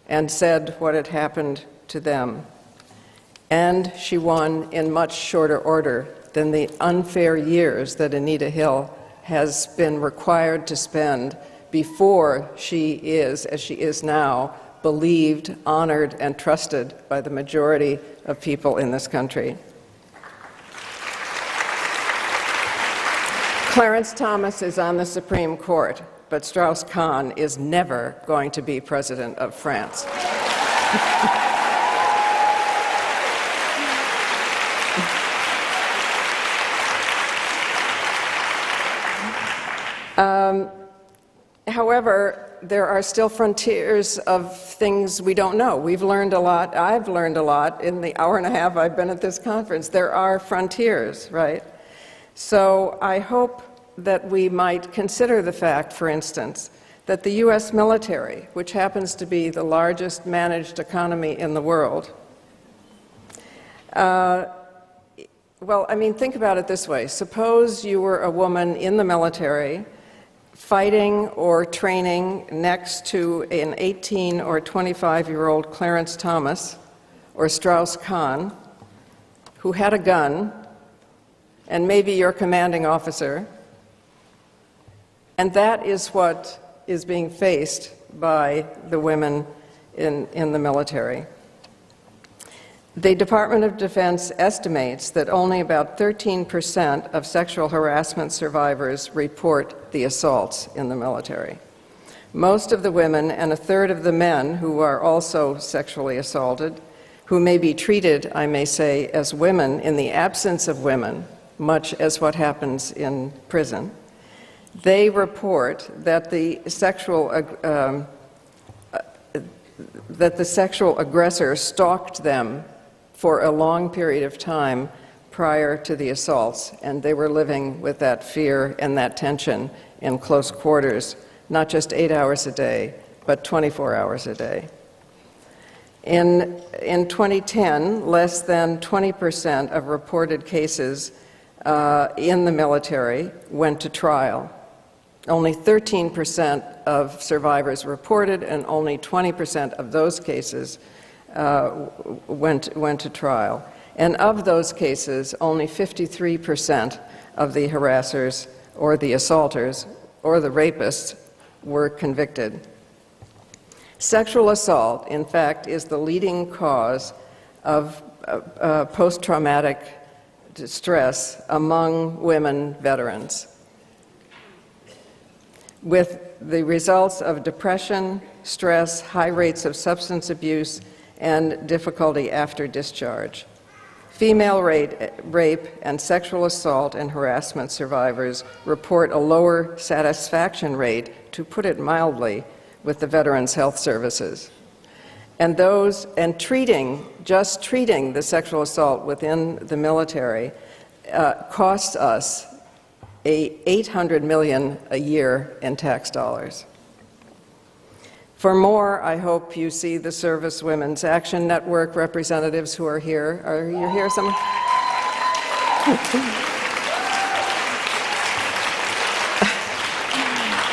and said what had happened to them. And she won in much shorter order than the unfair years that Anita Hill has been required to spend before she is, as she is now, believed, honored, and trusted by the majority of people in this country. Clarence Thomas is on the Supreme Court, but Strauss-Kahn is never going to be president of France. However, there are still frontiers of things we don't know. We've learned a lot. I've learned a lot in the hour and a half I've been at this conference. There are frontiers, right? So I hope that we might consider the fact, for instance, that the U.S. military, which happens to be the largest managed economy in the world, well, I mean, think about it this way. Suppose you were a woman in the military fighting or training next to an 18 or 25-year-old Clarence Thomas or Strauss Kahn who had a gun, and maybe your commanding officer, and that is what is being faced by the women in the military. The Department of Defense estimates that only about 13% of sexual harassment survivors report the assaults in the military. Most of the women and a third of the men who are also sexually assaulted, who may be treated, I may say, as women in the absence of women, much as what happens in prison, they report that the sexual aggressor stalked them for a long period of time prior to the assaults, and they were living with that fear and that tension in close quarters, not just 8 hours a day, but 24 hours a day. In 2010, less than 20% of reported cases in the military went to trial. Only 13% of survivors reported, and only 20% of those cases went to trial. And of those cases, only 53% of the harassers or the assaulters or the rapists were convicted. Sexual assault, in fact, is the leading cause of post-traumatic stress among women veterans, with the results of depression, stress, high rates of substance abuse, and difficulty after discharge. Female rape and sexual assault and harassment survivors report a lower satisfaction rate, to put it mildly, with the Veterans Health Services. And just treating the sexual assault within the military costs us $800 million a year in tax dollars. For more, I hope you see the Service Women's Action Network representatives who are here. Are you here, someone?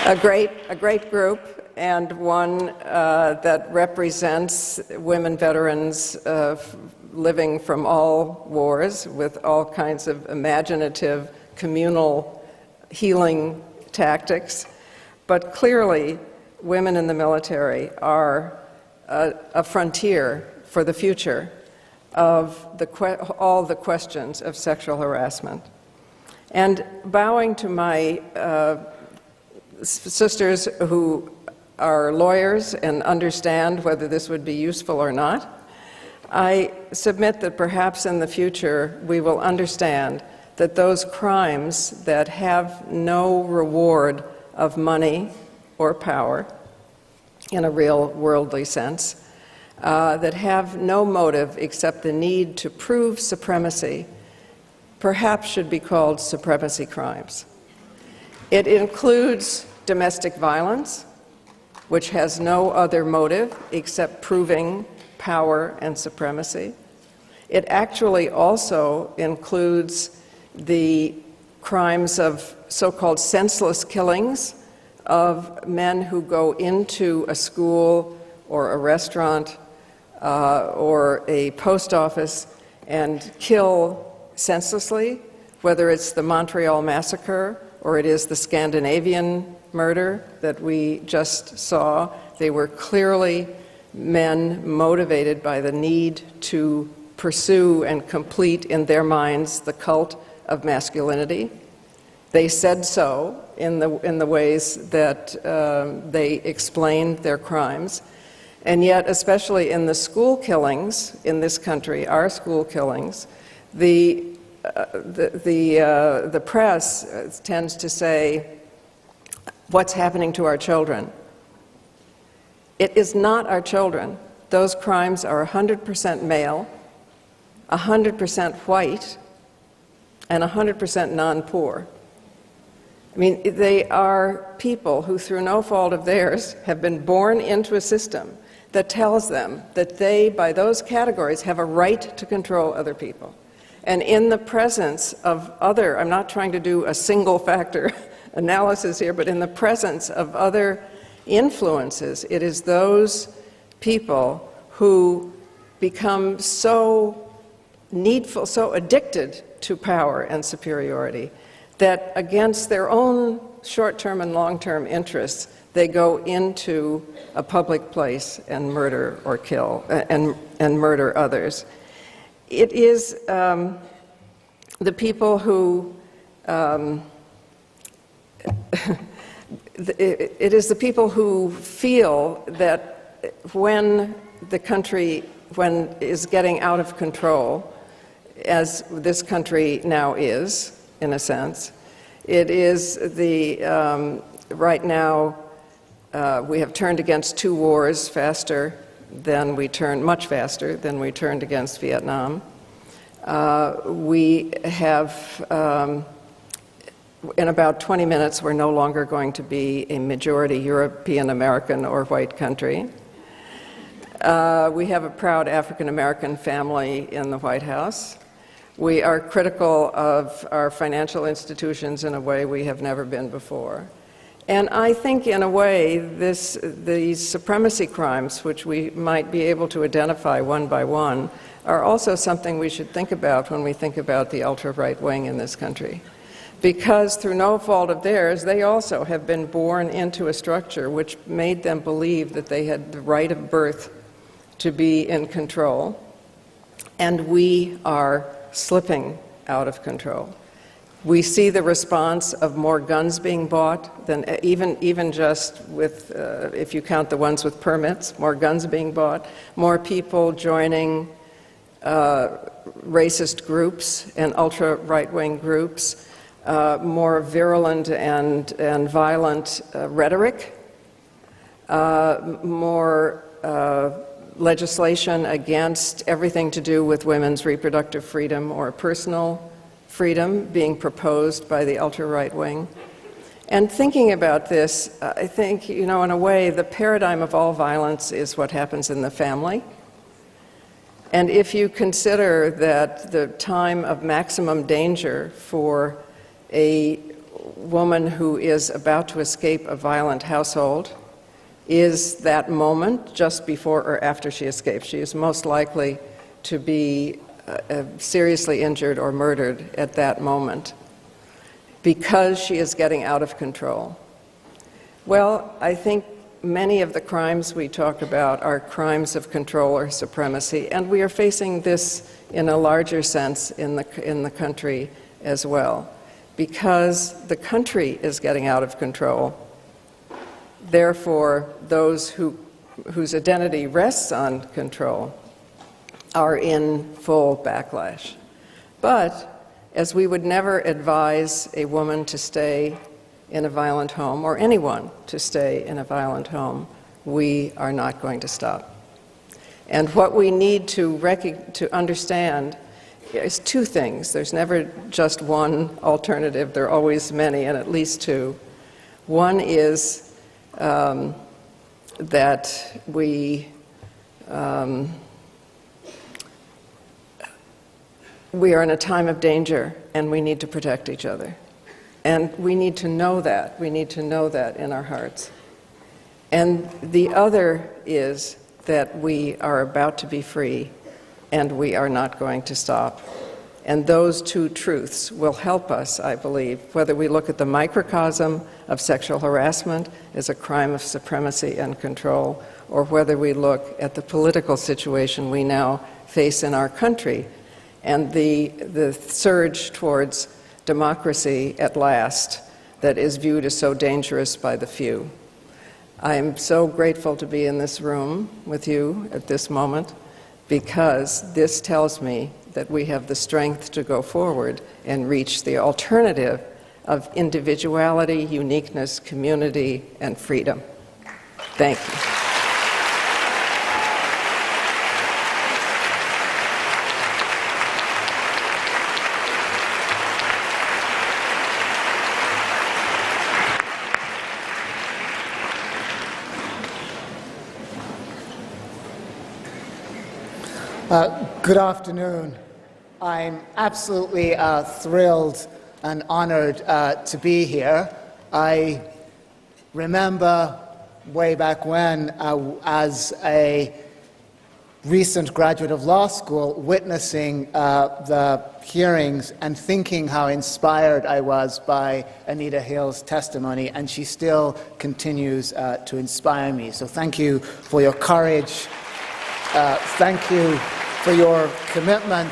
a great group, and one that represents women veterans living from all wars with all kinds of imaginative communal healing tactics. But clearly, women in the military are a frontier for the future of all the questions of sexual harassment. And bowing to my sisters who are lawyers and understand whether this would be useful or not, I submit that perhaps in the future we will understand that those crimes that have no reward of money or power, in a real worldly sense, that have no motive except the need to prove supremacy, perhaps should be called supremacy crimes. It includes domestic violence, which has no other motive except proving power and supremacy. It actually also includes the crimes of so-called senseless killings of men who go into a school or a restaurant or a post office and kill senselessly, whether it's the Montreal Massacre or it is the Scandinavian murder that we just saw. They were clearly men motivated by the need to pursue and complete in their minds the cult of masculinity. They said so in the ways that they explained their crimes. And yet, especially in the school killings in this country, our school killings, the press tends to say, what's happening to our children? It is not our children. Those crimes are 100% male, 100% white, and 100% non-poor. I mean, they are people who, through no fault of theirs, have been born into a system that tells them that they, by those categories, have a right to control other people. And in the presence of other, I'm not trying to do a single factor analysis here, but in the presence of other influences, it is those people who become so needful, so addicted to power and superiority, that against their own short-term and long-term interests, they go into a public place and murder or kill, and murder others. It is the people who it is the people who feel that when the country is getting out of control, as this country now is, in a sense, it is the right now we have turned against 2 wars much faster than we turned against Vietnam. We have, in about 20 minutes, we're no longer going to be a majority European American or white country. We have a proud African American family in the White House. We are critical of our financial institutions in a way we have never been before. And I think, in a way, these supremacy crimes, which we might be able to identify one by one, are also something we should think about when we think about the ultra-right wing in this country. Because through no fault of theirs, they also have been born into a structure which made them believe that they had the right of birth to be in control. And we are slipping out of control. We see the response of more guns being bought than even just with, if you count the ones with permits, more guns being bought, more people joining racist groups and ultra-right-wing groups, more virulent and violent rhetoric, more legislation against everything to do with women's reproductive freedom or personal freedom being proposed by the ultra-right wing. And thinking about this, I think, in a way, the paradigm of all violence is what happens in the family. And if you consider that the time of maximum danger for a woman who is about to escape a violent household is that moment just before or after she escapes, she is most likely to be seriously injured or murdered at that moment because she is getting out of control. Well, I think many of the crimes we talk about are crimes of control or supremacy, and we are facing this in a larger sense in the country as well. Because the country is getting out of control, therefore those whose identity rests on control are in full backlash. But as we would never advise a woman to stay in a violent home, or anyone to stay in a violent home, we are not going to stop. And what we need to understand is 2 things. There's never just one alternative, there are always many, and at least 2. One is that we are in a time of danger, and we need to protect each other. And we need to know that. We need to know that in our hearts. And the other is that we are about to be free, and we are not going to stop. And those 2 truths will help us, I believe, whether we look at the microcosm of sexual harassment as a crime of supremacy and control, or whether we look at the political situation we now face in our country and the surge towards democracy at last that is viewed as so dangerous by the few. I am so grateful to be in this room with you at this moment, because this tells me that we have the strength to go forward and reach the alternative of individuality, uniqueness, community, and freedom. Thank you. Good afternoon. I'm absolutely thrilled and honored to be here. I remember way back when, as a recent graduate of law school, witnessing the hearings and thinking how inspired I was by Anita Hill's testimony, and she still continues to inspire me. So thank you for your courage. Thank you for your commitment,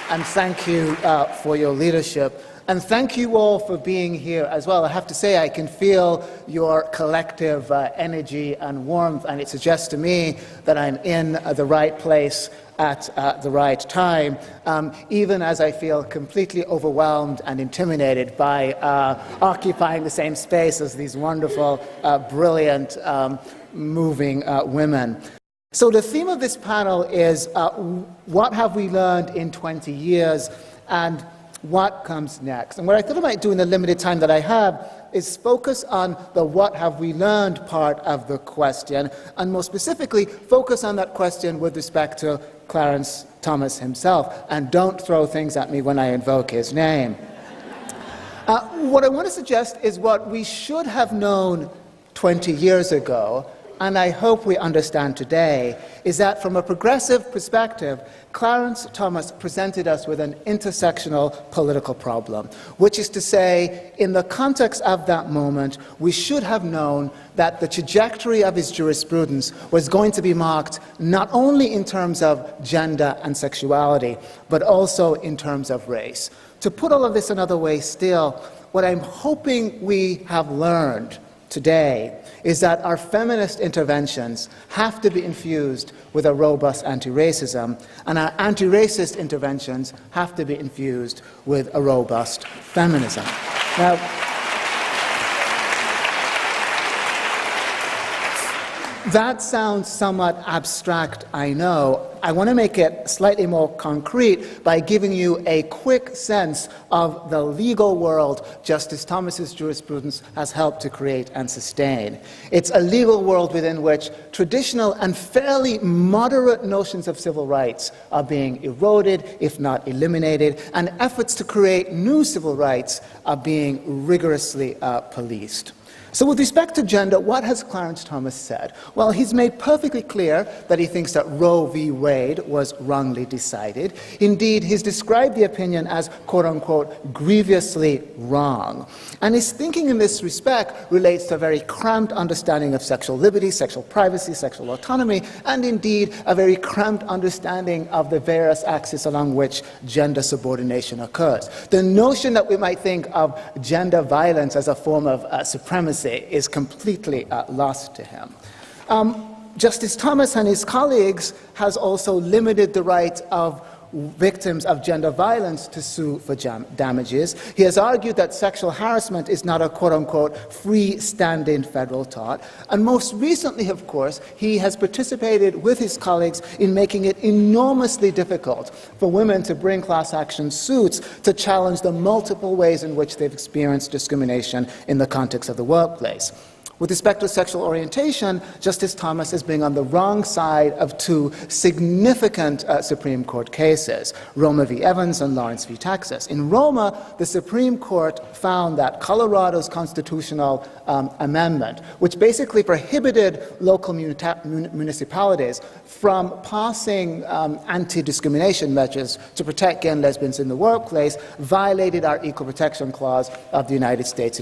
and thank you for your leadership. And thank you all for being here as well. I have to say, I can feel your collective energy and warmth, and it suggests to me that I'm in the right place at the right time, even as I feel completely overwhelmed and intimidated by occupying the same space as these wonderful, brilliant, moving women. So the theme of this panel is what have we learned in 20 years and what comes next? And what I thought I might do in the limited time that I have is focus on the what have we learned part of the question, and more specifically, focus on that question with respect to Clarence Thomas himself, and don't throw things at me when I invoke his name. What I want to suggest is what we should have known 20 years ago, and I hope we understand today, is that from a progressive perspective, Clarence Thomas presented us with an intersectional political problem, which is to say, in the context of that moment, we should have known that the trajectory of his jurisprudence was going to be marked not only in terms of gender and sexuality, but also in terms of race. To put all of this another way still, what I'm hoping we have learned today is that our feminist interventions have to be infused with a robust anti-racism, and our anti-racist interventions have to be infused with a robust feminism. Now, that sounds somewhat abstract, I know. I want to make it slightly more concrete by giving you a quick sense of the legal world Justice Thomas's jurisprudence has helped to create and sustain. It's a legal world within which traditional and fairly moderate notions of civil rights are being eroded, if not eliminated, and efforts to create new civil rights are being rigorously policed. So with respect to gender, what has Clarence Thomas said? Well, he's made perfectly clear that he thinks that Roe v. Wade was wrongly decided. Indeed, he's described the opinion as, quote-unquote, grievously wrong. And his thinking in this respect relates to a very cramped understanding of sexual liberty, sexual privacy, sexual autonomy, and indeed a very cramped understanding of the various axes along which gender subordination occurs. The notion that we might think of gender violence as a form of supremacy is completely lost to him. Justice Thomas and his colleagues has also limited the right of victims of gender violence to sue for damages. He has argued that sexual harassment is not a quote-unquote freestanding federal tort. And most recently, of course, he has participated with his colleagues in making it enormously difficult for women to bring class action suits to challenge the multiple ways in which they've experienced discrimination in the context of the workplace. With respect to sexual orientation, Justice Thomas is being on the wrong side of two significant Supreme Court cases, Roma v. Evans and Lawrence v. Texas. In Roma, the Supreme Court found that Colorado's constitutional amendment, which basically prohibited local municipalities from passing anti-discrimination measures to protect gay and lesbians in the workplace, violated our Equal Protection Clause of the United States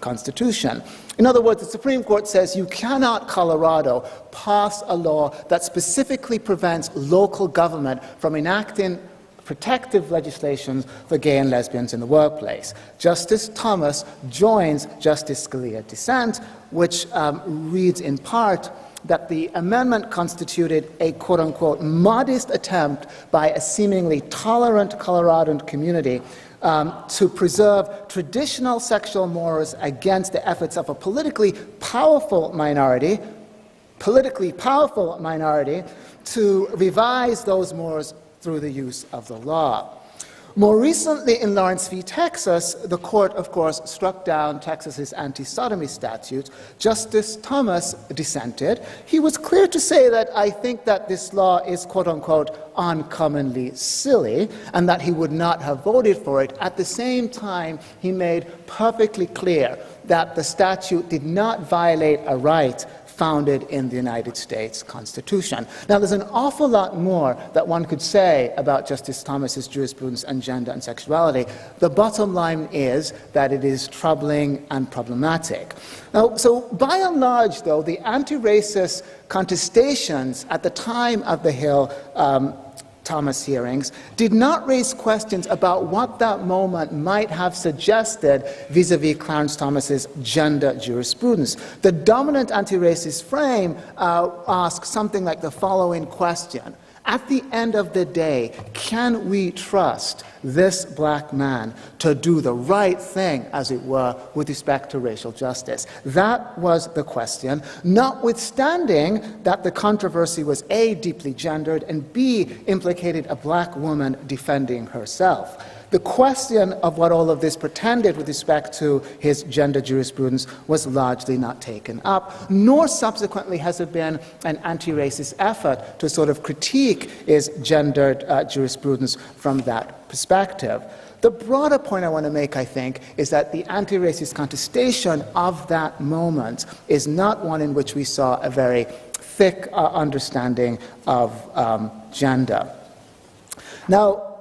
Constitution. In other words, the Supreme Court says you cannot, Colorado, pass a law that specifically prevents local government from enacting protective legislation for gay and lesbians in the workplace. Justice Thomas joins Justice Scalia's dissent, which reads in part that the amendment constituted a quote-unquote modest attempt by a seemingly tolerant Coloradan community to preserve traditional sexual morals against the efforts of a politically powerful minority to revise those morals through the use of the law. More recently, in Lawrence v. Texas, the court, of course, struck down Texas's anti-sodomy statute. Justice Thomas dissented. He was clear to say that I think that this law is, quote-unquote, uncommonly silly, and that he would not have voted for it. At the same time, he made perfectly clear that the statute did not violate a right founded in the United States Constitution. Now, there's an awful lot more that one could say about Justice Thomas's jurisprudence on gender and sexuality. The bottom line is that it is troubling and problematic. Now, so by and large, though, the anti-racist contestations at the time of the Hill Thomas hearings did not raise questions about what that moment might have suggested vis-a-vis Clarence Thomas's gender jurisprudence. The dominant anti-racist frame asks something like the following question: at the end of the day, can we trust this black man to do the right thing, as it were, with respect to racial justice? That was the question, notwithstanding that the controversy was A, deeply gendered, and B, implicated a black woman defending herself. The question of what all of this pretended with respect to his gender jurisprudence was largely not taken up, nor subsequently has there been an anti-racist effort to sort of critique his gendered jurisprudence from that perspective. The broader point I want to make, I think, is that the anti-racist contestation of that moment is not one in which we saw a very thick understanding of gender. Now,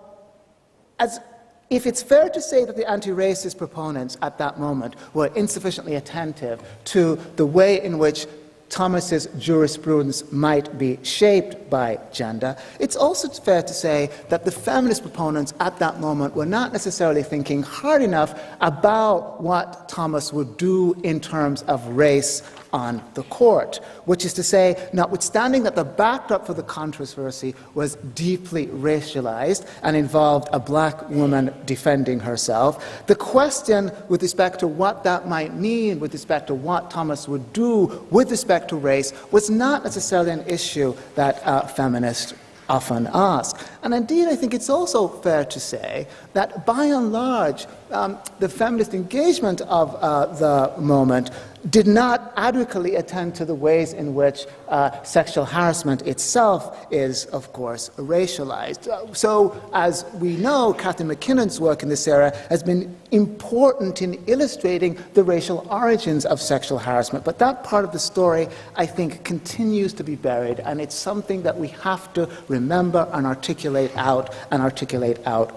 if it's fair to say that the anti-racist proponents at that moment were insufficiently attentive to the way in which Thomas's jurisprudence might be shaped by gender, it's also fair to say that the feminist proponents at that moment were not necessarily thinking hard enough about what Thomas would do in terms of race on the court, which is to say, notwithstanding that the backdrop for the controversy was deeply racialized and involved a black woman defending herself, the question with respect to what that might mean with respect to what Thomas would do with respect to race was not necessarily an issue that feminists often ask. And indeed, I think it's also fair to say that by and large, the feminist engagement of the moment did not adequately attend to the ways in which sexual harassment itself is, of course, racialized. So, as we know, Catherine McKinnon's work in this area has been important in illustrating the racial origins of sexual harassment. But that part of the story, I think, continues to be buried, and it's something that we have to remember and articulate out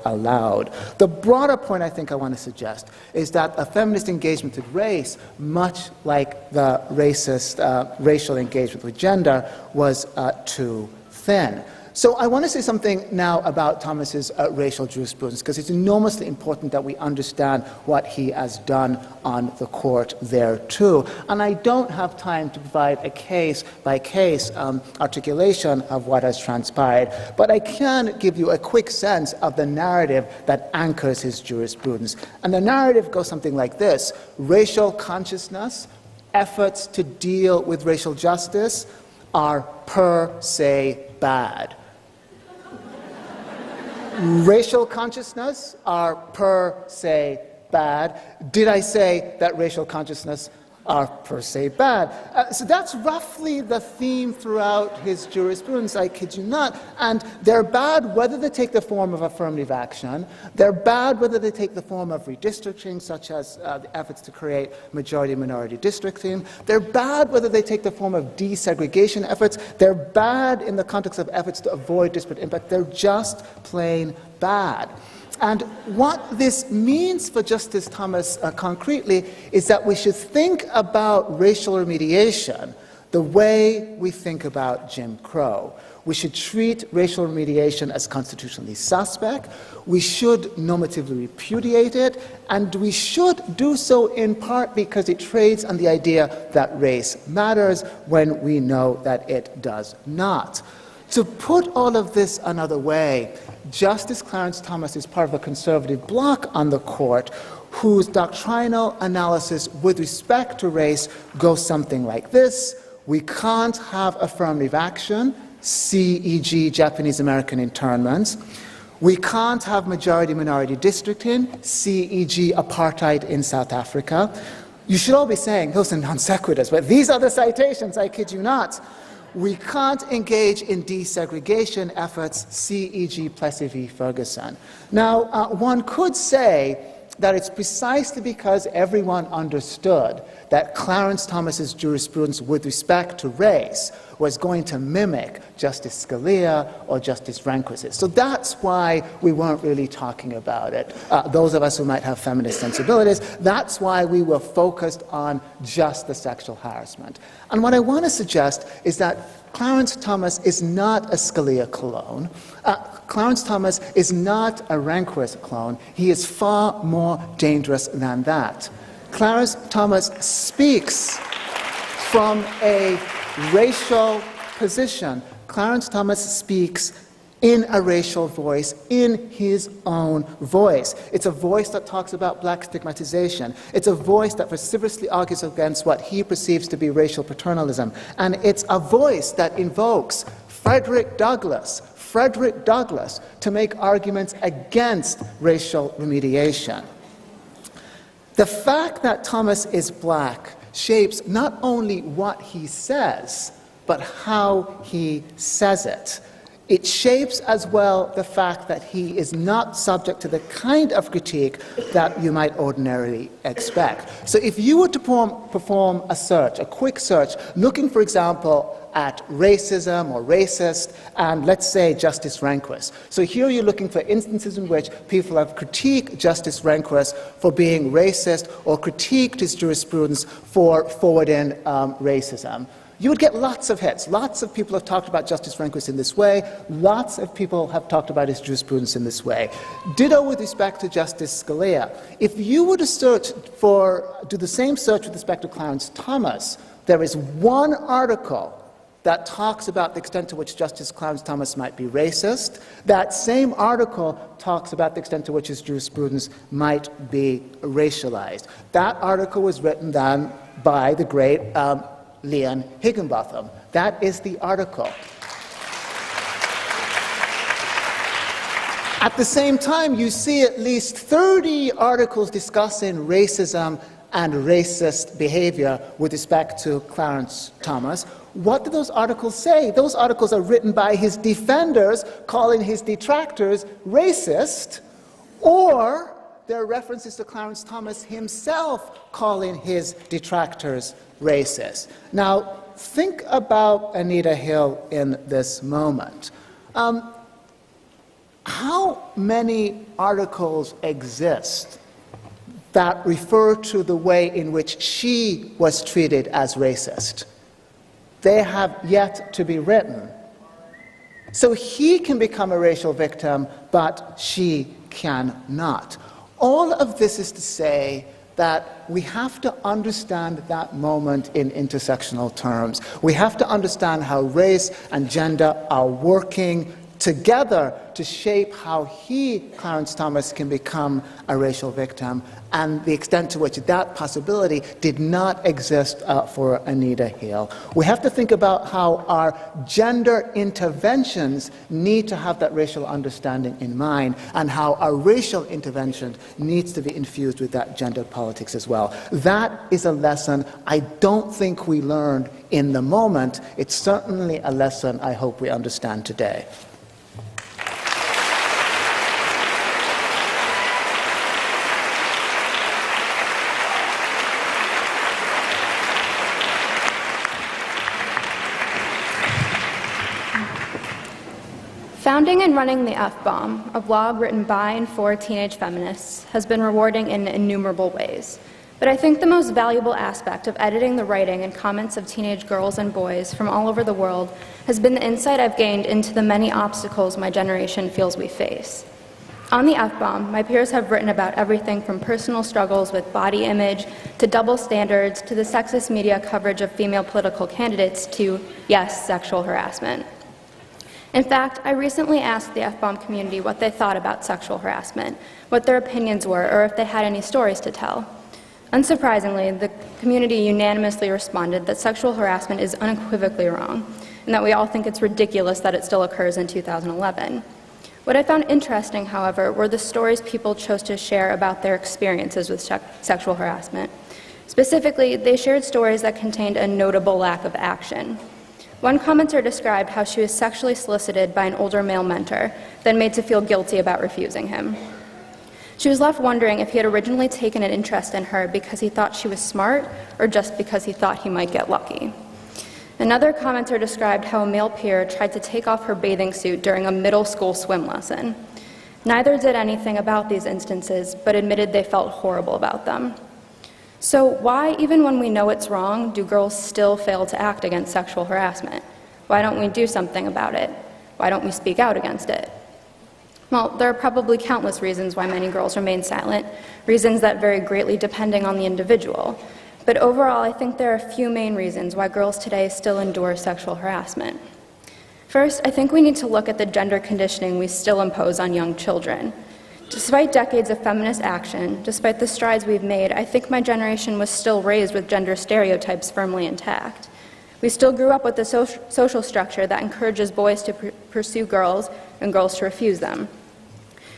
aloud. The broader point I think I want to suggest is that a feminist engagement with race, much like the racist racial engagement with gender, was too thin. So I want to say something now about Thomas's racial jurisprudence, because it's enormously important that we understand what he has done on the court there too. And I don't have time to provide a case-by-case articulation of what has transpired, but I can give you a quick sense of the narrative that anchors his jurisprudence. And the narrative goes something like this: racial consciousness, efforts to deal with racial justice are per se bad. Racial consciousness are per se bad. Did I say that racial consciousness are per se bad? So that's roughly the theme throughout his jurisprudence, I kid you not. And they're bad whether they take the form of affirmative action. They're bad whether they take the form of redistricting, such as the efforts to create majority-minority districting. They're bad whether they take the form of desegregation efforts. They're bad in the context of efforts to avoid disparate impact. They're just plain bad. And what this means for Justice Thomas concretely is that we should think about racial remediation the way we think about Jim Crow. We should treat racial remediation as constitutionally suspect. We should normatively repudiate it, and we should do so in part because it trades on the idea that race matters when we know that it does not. To put all of this another way, Justice Clarence Thomas is part of a conservative bloc on the court whose doctrinal analysis with respect to race goes something like this: we can't have affirmative action, see, e.g., Japanese American internments. We can't have majority-minority districting, CEG apartheid in South Africa. You should all be saying, those are non sequiturs, but these are the citations, I kid you not. We can't engage in desegregation efforts, CEG Plessy v. Ferguson. Now, one could say that it's precisely because everyone understood that Clarence Thomas's jurisprudence with respect to race was going to mimic Justice Scalia or Justice Rehnquist's. So that's why we weren't really talking about it. Those of us who might have feminist sensibilities, that's why we were focused on just the sexual harassment. And what I want to suggest is that Clarence Thomas is not a Scalia clone. Clarence Thomas is not a Rehnquist clone. He is far more dangerous than that. Clarence Thomas speaks from a racial position. Clarence Thomas speaks in a racial voice, in his own voice. It's a voice that talks about black stigmatization. It's a voice that vociferously argues against what he perceives to be racial paternalism. And it's a voice that invokes Frederick Douglass to make arguments against racial remediation. The fact that Thomas is black shapes not only what he says, but how he says it. It shapes as well the fact that he is not subject to the kind of critique that you might ordinarily expect. So if you were to perform a search, a quick search, looking, for example, at racism or racist, and let's say Justice Rehnquist. So here you're looking for instances in which people have critiqued Justice Rehnquist for being racist or critiqued his jurisprudence for forwarding racism. You would get lots of hits. Lots of people have talked about Justice Rehnquist in this way. Lots of people have talked about his jurisprudence in this way. Ditto with respect to Justice Scalia. If you were to do the same search with respect to Clarence Thomas, there is one article that talks about the extent to which Justice Clarence Thomas might be racist. That same article talks about the extent to which his jurisprudence might be racialized. That article was written then by the great Leon Higginbotham. That is the article. At the same time, you see at least 30 articles discussing racism and racist behavior with respect to Clarence Thomas. What do those articles say? Those articles are written by his defenders calling his detractors racist, or there are references to Clarence Thomas himself calling his detractors racist. Now, think about Anita Hill in this moment. How many articles exist that refer to the way in which she was treated as racist? They have yet to be written. So he can become a racial victim, but she cannot. All of this is to say that we have to understand that moment in intersectional terms. We have to understand how race and gender are working together to shape how he, Clarence Thomas, can become a racial victim, and the extent to which that possibility did not exist for Anita Hill. We have to think about how our gender interventions need to have that racial understanding in mind, and how our racial intervention needs to be infused with that gender politics as well. That is a lesson I don't think we learned in the moment. It's certainly a lesson I hope we understand today. Founding and running the F-Bomb, a blog written by and for teenage feminists, has been rewarding in innumerable ways. But I think the most valuable aspect of editing the writing and comments of teenage girls and boys from all over the world has been the insight I've gained into the many obstacles my generation feels we face. On the F-Bomb, my peers have written about everything from personal struggles with body image, to double standards, to the sexist media coverage of female political candidates, to, yes, sexual harassment. In fact, I recently asked the F-Bomb community what they thought about sexual harassment, what their opinions were, or if they had any stories to tell. Unsurprisingly, the community unanimously responded that sexual harassment is unequivocally wrong, and that we all think it's ridiculous that it still occurs in 2011. What I found interesting, however, were the stories people chose to share about their experiences with sexual harassment. Specifically, they shared stories that contained a notable lack of action. One commenter described how she was sexually solicited by an older male mentor, then made to feel guilty about refusing him. She was left wondering if he had originally taken an interest in her because he thought she was smart or just because he thought he might get lucky. Another commenter described how a male peer tried to take off her bathing suit during a middle school swim lesson. Neither did anything about these instances, but admitted they felt horrible about them. So why, even when we know it's wrong, do girls still fail to act against sexual harassment? Why don't we do something about it? Why don't we speak out against it? Well, there are probably countless reasons why many girls remain silent, reasons that vary greatly depending on the individual. But overall, I think there are a few main reasons why girls today still endure sexual harassment. First, I think we need to look at the gender conditioning we still impose on young children. Despite decades of feminist action, despite the strides we've made, I think my generation was still raised with gender stereotypes firmly intact. We still grew up with the social structure that encourages boys to pursue girls and girls to refuse them.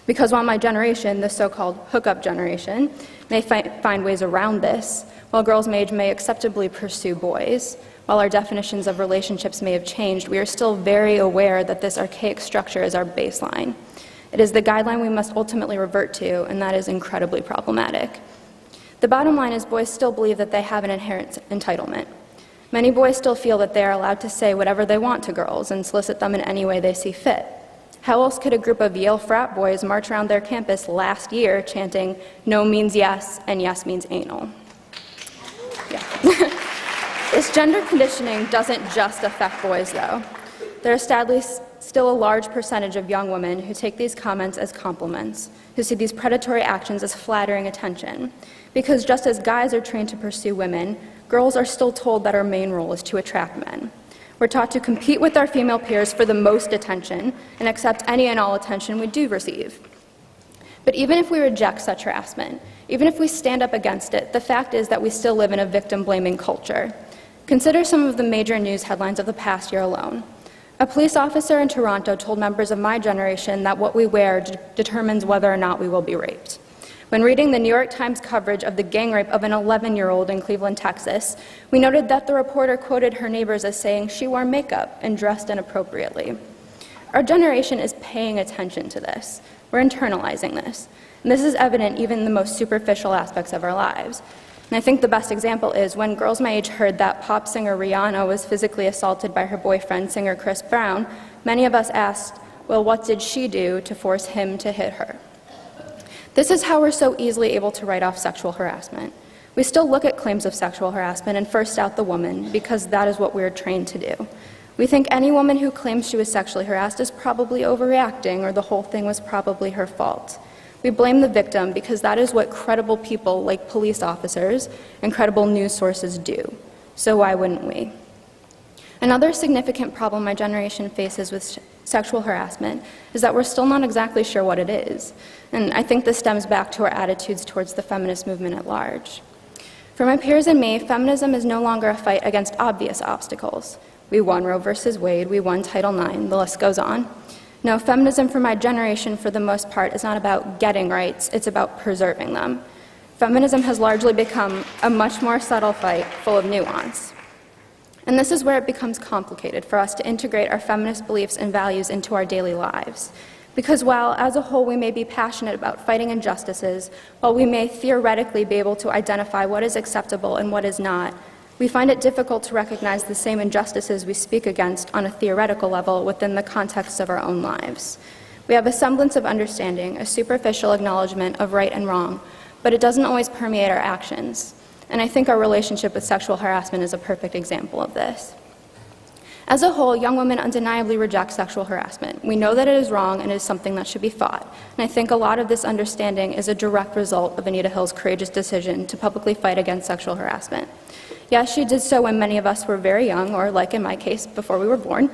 Because while my generation, the so-called hookup generation, may find ways around this, while girls may acceptably pursue boys, while our definitions of relationships may have changed, we are still very aware that this archaic structure is our baseline. It is the guideline we must ultimately revert to, and that is incredibly problematic. The bottom line is boys still believe that they have an inherent entitlement. Many boys still feel that they are allowed to say whatever they want to girls and solicit them in any way they see fit. How else could a group of Yale frat boys march around their campus last year chanting, "No means yes, and yes means anal"? Yeah. This gender conditioning doesn't just affect boys, though. There are sadly still a large percentage of young women who take these comments as compliments, who see these predatory actions as flattering attention. Because just as guys are trained to pursue women, girls are still told that our main role is to attract men. We're taught to compete with our female peers for the most attention and accept any and all attention we do receive. But even if we reject such harassment, even if we stand up against it, the fact is that we still live in a victim-blaming culture. Consider some of the major news headlines of the past year alone. A police officer in Toronto told members of my generation that what we wear determines whether or not we will be raped. When reading the New York Times coverage of the gang rape of an 11-year-old in Cleveland, Texas, we noted that the reporter quoted her neighbors as saying she wore makeup and dressed inappropriately. Our generation is paying attention to this. We're internalizing this. And this is evident even in the most superficial aspects of our lives. And I think the best example is when girls my age heard that pop singer Rihanna was physically assaulted by her boyfriend, singer Chris Brown, many of us asked, well, what did she do to force him to hit her? This is how we're so easily able to write off sexual harassment. We still look at claims of sexual harassment and first out the woman because that is what we're trained to do. We think any woman who claims she was sexually harassed is probably overreacting or the whole thing was probably her fault. We blame the victim because that is what credible people like police officers and credible news sources do. So why wouldn't we? Another significant problem my generation faces with sexual harassment is that we're still not exactly sure what it is. And I think this stems back to our attitudes towards the feminist movement at large. For my peers and me, feminism is no longer a fight against obvious obstacles. We won Roe versus Wade, we won Title IX, the list goes on. No, feminism for my generation, for the most part, is not about getting rights, it's about preserving them. Feminism has largely become a much more subtle fight full of nuance. And this is where it becomes complicated for us to integrate our feminist beliefs and values into our daily lives. Because while, as a whole, we may be passionate about fighting injustices, while we may theoretically be able to identify what is acceptable and what is not, we find it difficult to recognize the same injustices we speak against on a theoretical level within the context of our own lives. We have a semblance of understanding, a superficial acknowledgement of right and wrong, but it doesn't always permeate our actions. And I think our relationship with sexual harassment is a perfect example of this. As a whole, young women undeniably reject sexual harassment. We know that it is wrong and it is something that should be fought. And I think a lot of this understanding is a direct result of Anita Hill's courageous decision to publicly fight against sexual harassment. Yes, she did so when many of us were very young, or like in my case, before we were born.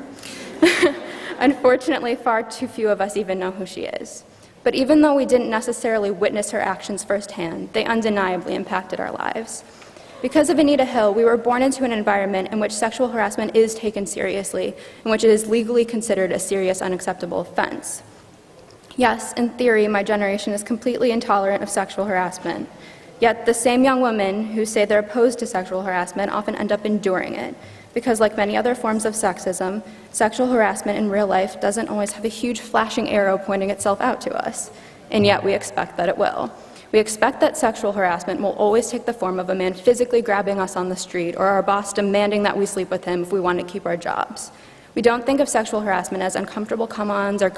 Unfortunately, far too few of us even know who she is. But even though we didn't necessarily witness her actions firsthand, they undeniably impacted our lives. Because of Anita Hill, we were born into an environment in which sexual harassment is taken seriously, in which it is legally considered a serious, unacceptable offense. Yes, in theory, my generation is completely intolerant of sexual harassment. Yet the same young women who say they're opposed to sexual harassment often end up enduring it, because like many other forms of sexism, sexual harassment in real life doesn't always have a huge flashing arrow pointing itself out to us, and yet we expect that it will. We expect that sexual harassment will always take the form of a man physically grabbing us on the street or our boss demanding that we sleep with him if we want to keep our jobs. We don't think of sexual harassment as uncomfortable come-ons or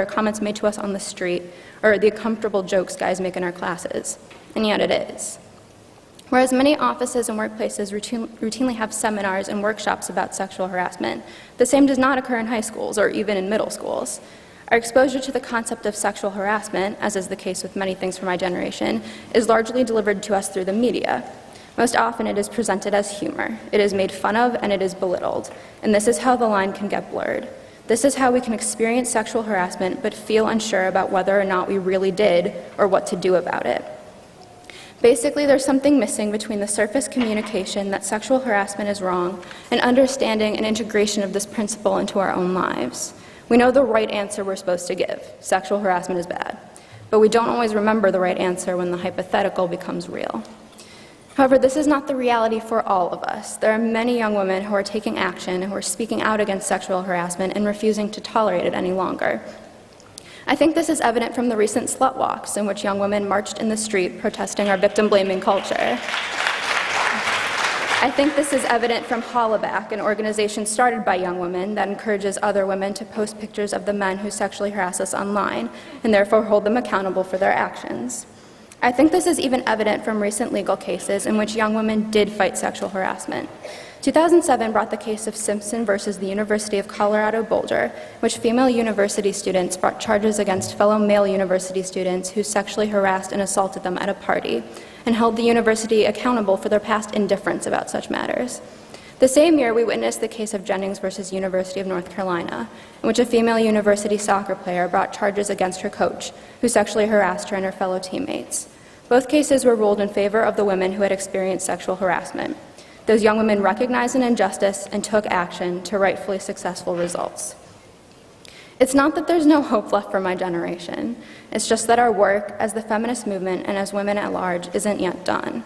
comments made to us on the street or the uncomfortable jokes guys make in our classes, and yet it is. Whereas many offices and workplaces routinely have seminars and workshops about sexual harassment, the same does not occur in high schools or even in middle schools. Our exposure to the concept of sexual harassment, as is the case with many things from my generation, is largely delivered to us through the media. Most often it is presented as humor. It is made fun of and it is belittled. And this is how the line can get blurred. This is how we can experience sexual harassment but feel unsure about whether or not we really did or what to do about it. Basically, there's something missing between the surface communication that sexual harassment is wrong and understanding and integration of this principle into our own lives. We know the right answer we're supposed to give. Sexual harassment is bad. But we don't always remember the right answer when the hypothetical becomes real. However, this is not the reality for all of us. There are many young women who are taking action and who are speaking out against sexual harassment and refusing to tolerate it any longer. I think this is evident from the recent slut walks in which young women marched in the street protesting our victim-blaming culture. I think this is evident from Hollaback, an organization started by young women that encourages other women to post pictures of the men who sexually harass us online and therefore hold them accountable for their actions. I think this is even evident from recent legal cases in which young women did fight sexual harassment. 2007 brought the case of Simpson versus the University of Colorado Boulder, in which female university students brought charges against fellow male university students who sexually harassed and assaulted them at a party, and held the university accountable for their past indifference about such matters. The same year, we witnessed the case of Jennings versus University of North Carolina, in which a female university soccer player brought charges against her coach, who sexually harassed her and her fellow teammates. Both cases were ruled in favor of the women who had experienced sexual harassment. Those young women recognized an injustice and took action to rightfully successful results. It's not that there's no hope left for my generation. It's just that our work as the feminist movement and as women at large isn't yet done.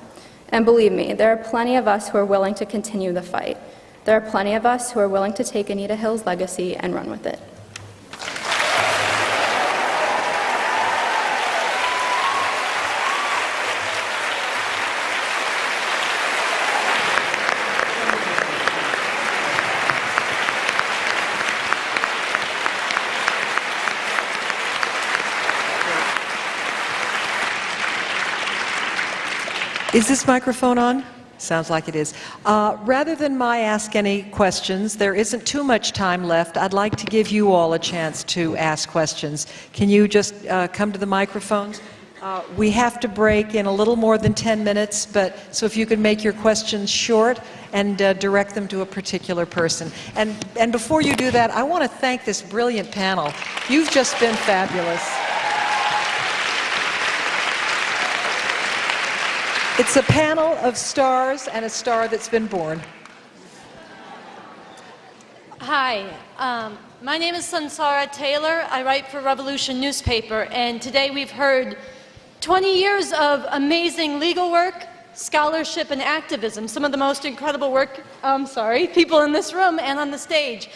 And believe me, there are plenty of us who are willing to continue the fight. There are plenty of us who are willing to take Anita Hill's legacy and run with it. Is this microphone on? Sounds like it is. Rather than my ask any questions, there isn't too much time left. I'd like to give you all a chance to ask questions. Can you just come to the microphones? We have to break in a little more than 10 minutes, so if you could make your questions short and direct them to a particular person. And before you do that, I want to thank this brilliant panel. You've just been fabulous. It's a panel of stars and a star that's been born. Hi, my name is Sansara Taylor. I write for Revolution newspaper, and today we've heard 20 years of amazing legal work, scholarship, and activism, some of the most incredible work, people in this room and on the stage.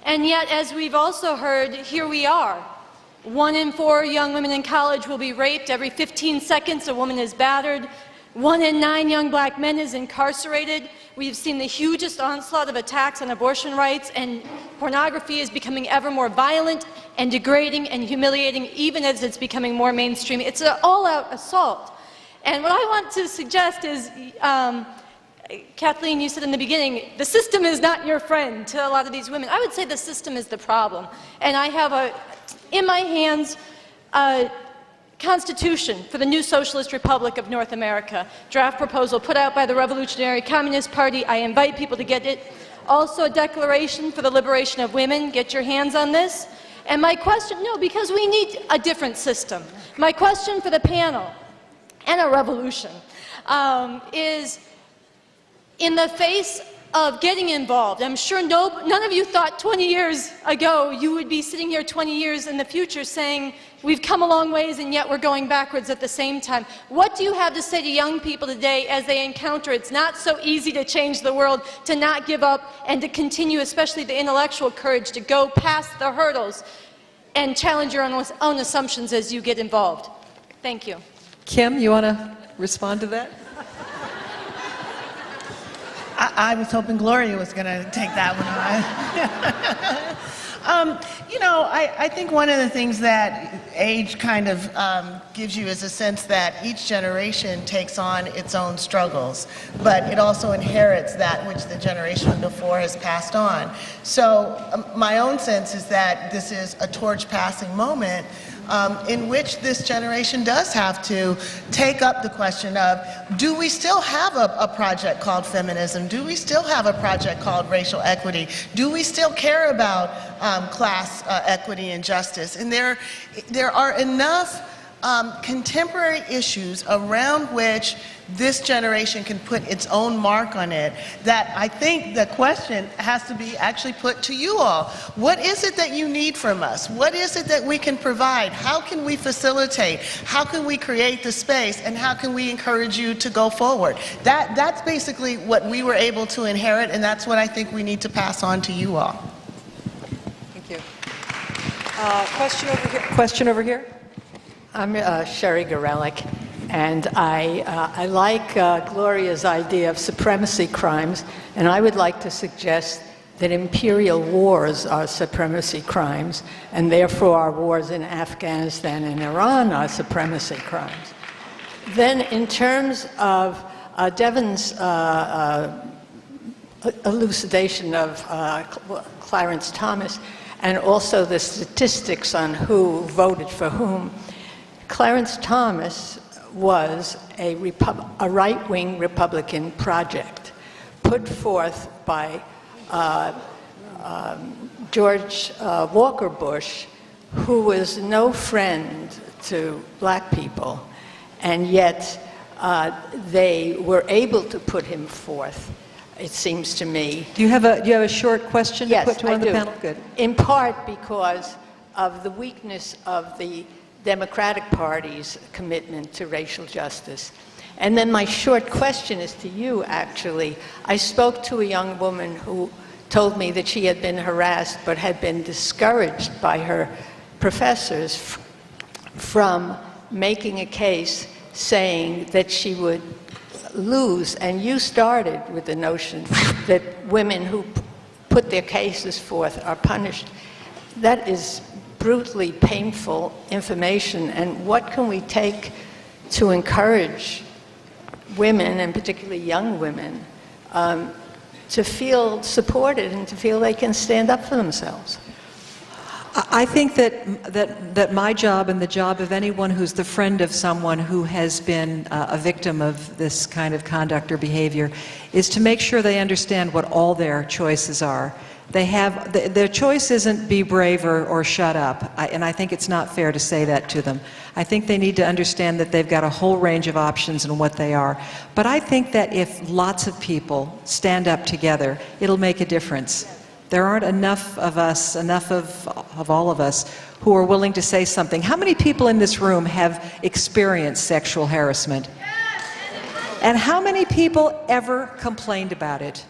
And yet, as we've also heard, here we are. 1 in 4 young women in college will be raped. Every 15 seconds, a woman is battered. 1 in 9 young black men is incarcerated. We've seen the hugest onslaught of attacks on abortion rights, and pornography is becoming ever more violent and degrading and humiliating, even as it's becoming more mainstream. It's an all-out assault. And what I want to suggest is, Kathleen, you said in the beginning, the system is not your friend to a lot of these women. I would say the system is the problem. And I have in my hands a Constitution for the new Socialist Republic of North America, draft proposal put out by the Revolutionary Communist Party. I invite people to get it. Also a declaration for the liberation of women. Get your hands on this. And my question, no, because we need a different system. My question for the panel and a revolution is, in the face of getting involved. I'm sure none of you thought 20 years ago you would be sitting here 20 years in the future saying, we've come a long ways and yet we're going backwards at the same time. What do you have to say to young people today as they encounter it's not so easy to change the world, to not give up, and to continue, especially the intellectual courage, to go past the hurdles and challenge your own assumptions as you get involved? Thank you. Kim, you want to respond to that? I was hoping Gloria was going to take that one on. I think one of the things that age kind of gives you is a sense that each generation takes on its own struggles, but it also inherits that which the generation before has passed on. So my own sense is that this is a torch passing moment in which this generation does have to take up the question of, do we still have a project called feminism? Do we still have a project called racial equity? Do we still care about class equity and justice? And there are enough contemporary issues around which this generation can put its own mark on it that I think the question has to be actually put to you all. What is it that you need from us? What is it that we can provide? How can we facilitate? How can we create the space? And how can we encourage you to go forward? That's basically what we were able to inherit, and that's what I think we need to pass on to you all. Thank you. Question over here. I'm Sherry Gorelick, and I like Gloria's idea of supremacy crimes, and I would like to suggest that imperial wars are supremacy crimes, and therefore our wars in Afghanistan and Iran are supremacy crimes. Then in terms of Devon's elucidation of Clarence Thomas, and also the statistics on who voted for whom, Clarence Thomas was a right-wing Republican project put forth by George Walker Bush, who was no friend to black people, and yet they were able to put him forth, it seems to me. Do you have a short question to put to one of the panel? Yes, I do. Good. In part because of the weakness of the Democratic Party's commitment to racial justice. And then my short question is to you, actually. I spoke to a young woman who told me that she had been harassed but had been discouraged by her professors from making a case saying that she would lose. And you started with the notion that women who put their cases forth are punished. That is brutally painful information, and what can we take to encourage women, and particularly young women, to feel supported and to feel they can stand up for themselves? I think that my job and the job of anyone who's the friend of someone who has been a victim of this kind of conduct or behavior is to make sure they understand what all their choices are. Their choice isn't be brave or shut up, and I think it's not fair to say that to them. I think they need to understand that they've got a whole range of options and what they are. But I think that if lots of people stand up together, it'll make a difference. There aren't enough of us, enough of all of us, who are willing to say something. How many people in this room have experienced sexual harassment? And how many people ever complained about it?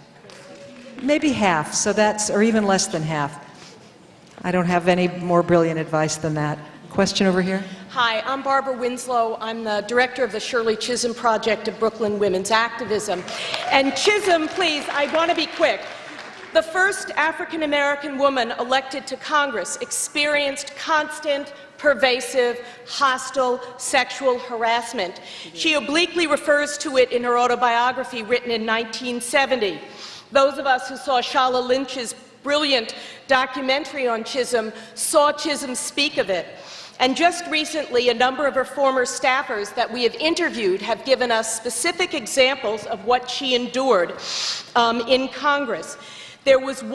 Maybe half, or even less than half. I don't have any more brilliant advice than that. Question over here. Hi, I'm Barbara Winslow. I'm the director of the Shirley Chisholm Project of Brooklyn Women's Activism. And Chisholm, please, I want to be quick. The first African-American woman elected to Congress experienced constant, pervasive, hostile sexual harassment. She obliquely refers to it in her autobiography written in 1970. Those of us who saw Shala Lynch's brilliant documentary on Chisholm saw Chisholm speak of it. And just recently, a number of her former staffers that we have interviewed have given us specific examples of what she endured in Congress. There was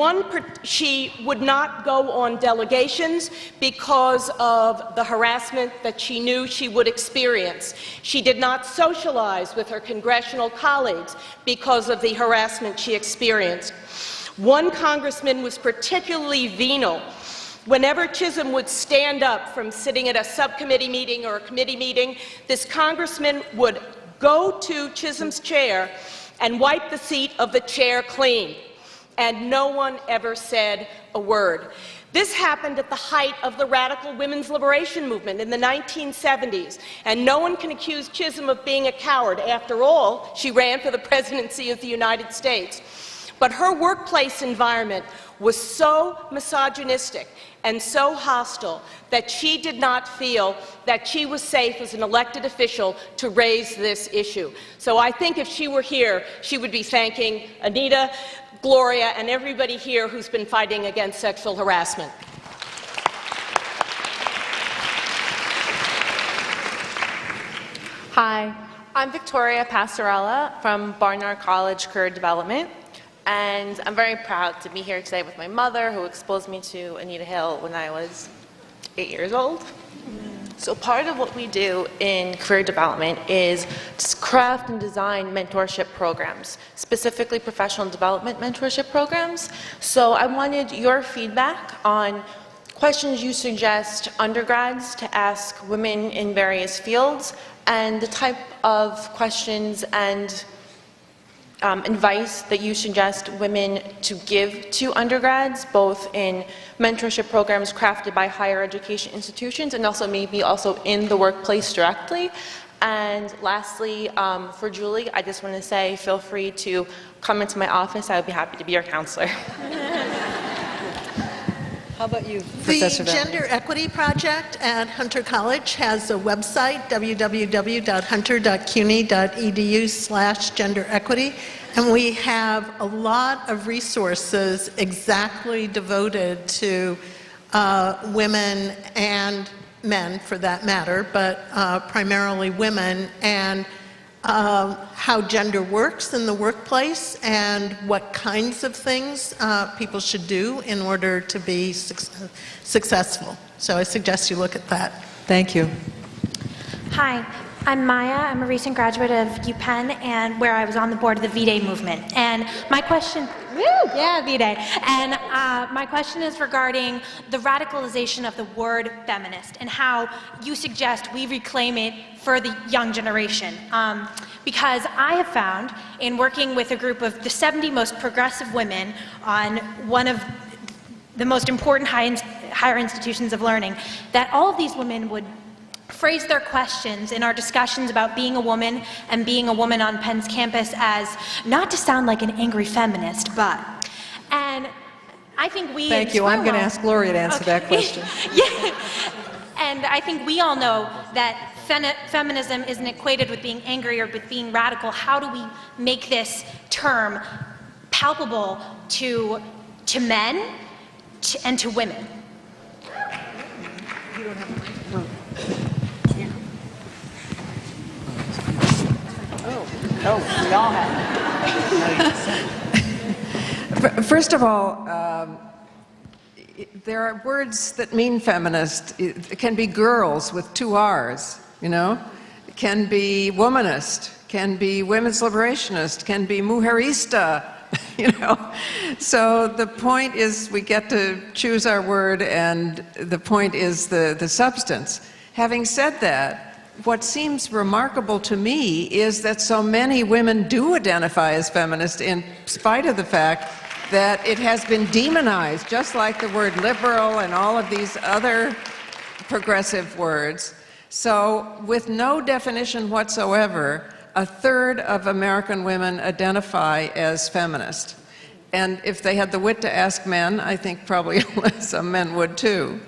she would not go on delegations because of the harassment that she knew she would experience. She did not socialize with her congressional colleagues because of the harassment she experienced. One congressman was particularly venal. Whenever Chisholm would stand up from sitting at a subcommittee meeting or a committee meeting, this congressman would go to Chisholm's chair and wipe the seat of the chair clean. And no one ever said a word. This happened at the height of the radical women's liberation movement in the 1970s, and no one can accuse Chisholm of being a coward. After all, she ran for the presidency of the United States. But her workplace environment was so misogynistic and so hostile that she did not feel that she was safe as an elected official to raise this issue. So I think if she were here, she would be thanking Anita, Gloria, and everybody here who's been fighting against sexual harassment. Hi, I'm Victoria Pastorella from Barnard College Career Development, and I'm very proud to be here today with my mother, who exposed me to Anita Hill when I was 8 years old. So part of what we do in career development is to craft and design mentorship programs, specifically professional development mentorship programs. So I wanted your feedback on questions you suggest undergrads to ask women in various fields, and the type of questions and advice that you suggest women to give to undergrads, both in mentorship programs crafted by higher education institutions and also maybe also in the workplace directly. And lastly, for Julie, I just want to say feel free to come into my office. I would be happy to be your counselor. How about you, Professor The Valley? Gender Equity Project at Hunter College has a website, www.hunter.cuny.edu/genderequity, and we have a lot of resources exactly devoted to women and men, for that matter, but primarily women, and how gender works in the workplace and what kinds of things people should do in order to be successful. So I suggest you look at that. Thank you. Hi, I'm Maya. I'm a recent graduate of UPenn, and where I was on the board of the V-Day movement. And my question, V-Day. And my question is regarding the radicalization of the word feminist and how you suggest we reclaim it for the young generation. Because I have found, in working with a group of the 70 most progressive women on one of the most important higher institutions of learning, that all of these women would phrase their questions in our discussions about being a woman and being a woman on Penn's campus as not to sound like an angry feminist, but. And I think we. Thank you. I'm going to ask Gloria to answer that question. Yeah. And I think we all know that feminism isn't equated with being angry or with being radical. How do we make this term palpable to men and to women? You don't have a microphone. Oh, we all have. First of all, there are words that mean feminist. It can be girls with 2 R's, you know? It can be womanist, can be women's liberationist, can be mujerista, you know? So the point is we get to choose our word, and the point is the substance. Having said that, what seems remarkable to me is that so many women do identify as feminist in spite of the fact that it has been demonized, just like the word liberal and all of these other progressive words. So with no definition whatsoever, 1/3 of American women identify as feminist. And if they had the wit to ask men, I think probably some men would too.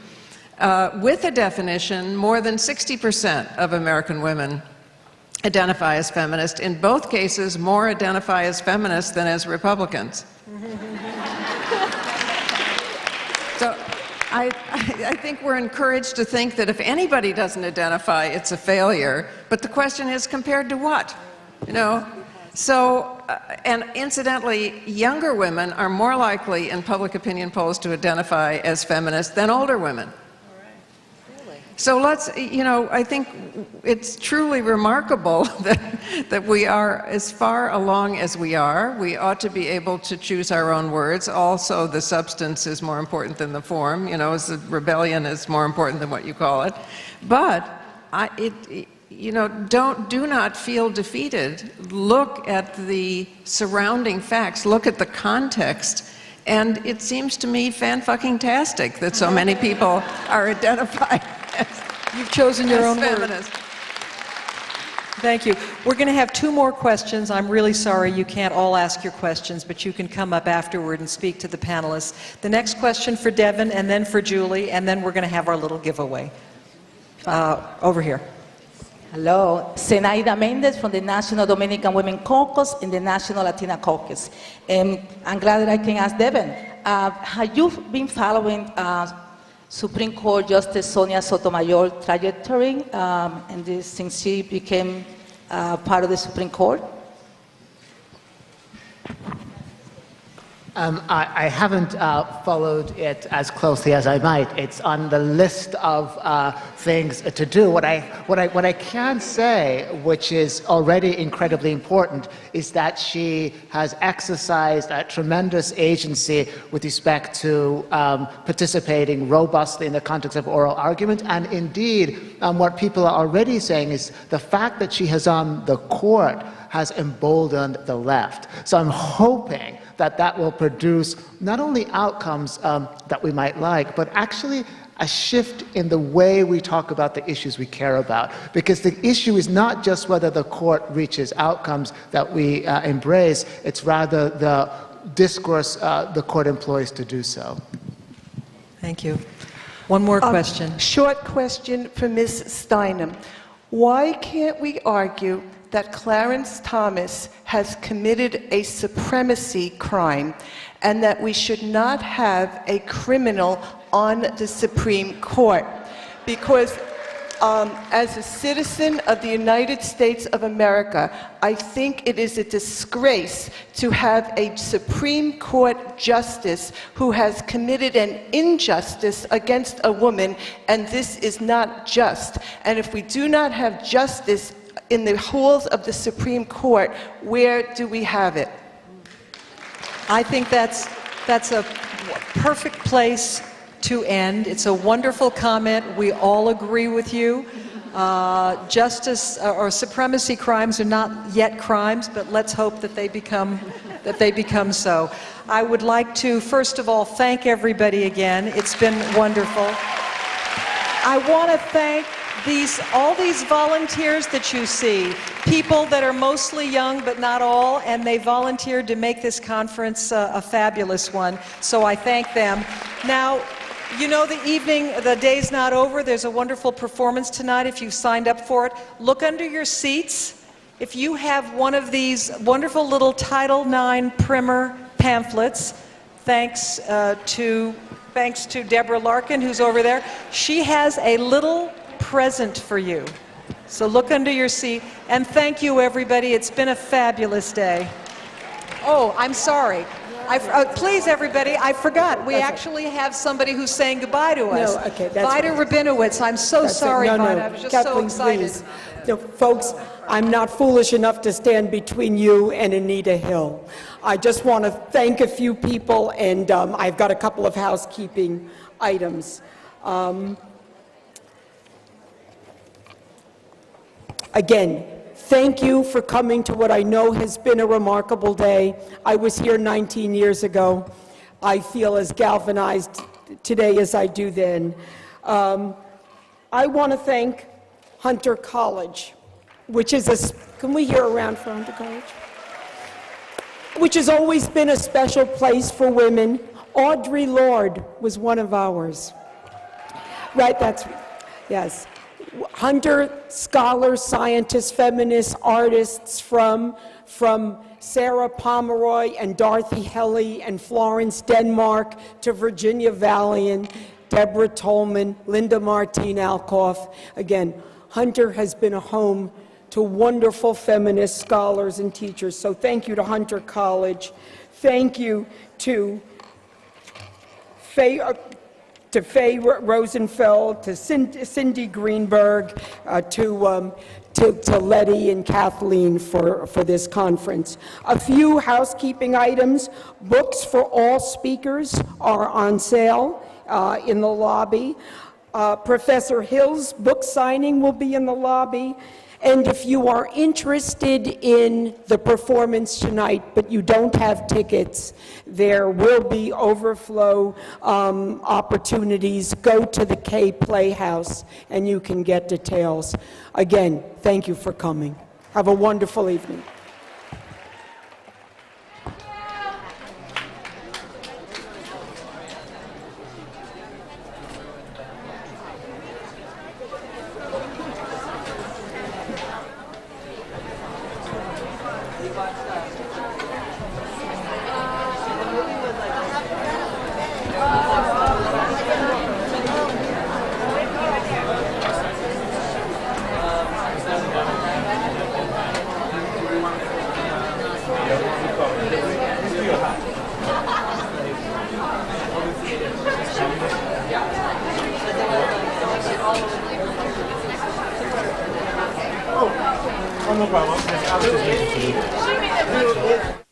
With a definition, more than 60% of American women identify as feminist. In both cases, more identify as feminists than as Republicans. So I think we're encouraged to think that if anybody doesn't identify, it's a failure. But the question is, compared to what? You know? So and incidentally, younger women are more likely in public opinion polls to identify as feminist than older women. So let's, I think it's truly remarkable that we are as far along as we are. We ought to be able to choose our own words. Also, the substance is more important than the form. As the rebellion is more important than what you call it. But do not feel defeated. Look at the surrounding facts. Look at the context. And it seems to me fan-fucking-tastic that so many people are identified as You've chosen your own feminist. word. Thank you. We're going to have 2 more questions. I'm really sorry you can't all ask your questions, but you can come up afterward and speak to the panelists. The next question for Devin, and then for Julie, and then we're going to have our little giveaway. Over here. Hello, Zenaida Mendez from the National Dominican Women Caucus and the National Latina Caucus. I'm glad that I can ask Devin. Have you been following Supreme Court Justice Sonia Sotomayor's trajectory since she became part of the Supreme Court? I haven't followed it as closely as I might. It's on the list of things to do. What I can say, which is already incredibly important, is that she has exercised a tremendous agency with respect to participating robustly in the context of oral argument. And indeed, what people are already saying is the fact that she has on the court has emboldened the left. So I'm hoping that will produce not only outcomes that we might like, but actually a shift in the way we talk about the issues we care about. Because the issue is not just whether the court reaches outcomes that we embrace, it's rather the discourse the court employs to do so. Thank you. One more question. Short question for Ms. Steinem. Why can't we argue that Clarence Thomas has committed a supremacy crime and that we should not have a criminal on the Supreme Court? Because as a citizen of the United States of America, I think it is a disgrace to have a Supreme Court justice who has committed an injustice against a woman, and this is not just. And if we do not have justice in the halls of the Supreme Court, where do we have it? I think that's a perfect place to end. It's a wonderful comment. We all agree with you. Justice or supremacy crimes are not yet crimes, but let's hope that they become so. I would like to, first of all, thank everybody again. It's been wonderful. I want to thank all these volunteers that you see, people that are mostly young but not all, and they volunteered to make this conference a fabulous one, so I thank them. Now, the day's not over. There's a wonderful performance tonight if you've signed up for it. Look under your seats. If you have one of these wonderful little Title IX primer pamphlets, thanks to Deborah Larkin, who's over there, she has a little present for you. So look under your seat, and thank you, everybody. It's been a fabulous day. Oh, I'm sorry. Please, everybody, I forgot. We actually have somebody who's saying goodbye to us. No, okay, that's Vida Rabinowitz. I'm so sorry, Vida. I was just so excited. Please. No, folks, I'm not foolish enough to stand between you and Anita Hill. I just want to thank a few people, and I've got a couple of housekeeping items. Again, thank you for coming to what I know has been a remarkable day. I was here 19 years ago. I feel as galvanized today as I do then. I want to thank Hunter College, which is can we hear a round for Hunter College? Which has always been a special place for women. Audre Lorde was one of ours. Right, yes. Hunter scholars, scientists, feminists, artists from Sarah Pomeroy and Dorothy Helly and Florence Denmark to Virginia Valiant, Deborah Tolman, Linda Martine Alcoff. Again, Hunter has been a home to wonderful feminist scholars and teachers. So thank you to Hunter College. Thank you to Faye Rosenfeld, to Cindy Greenberg, to Letty and Kathleen for this conference. A few housekeeping items. Books for all speakers are on sale in the lobby. Professor Hill's book signing will be in the lobby. And if you are interested in the performance tonight, but you don't have tickets, there will be overflow opportunities. Go to the K Playhouse and you can get details. Again, thank you for coming. Have a wonderful evening. Oh, no problem. I was just making sure.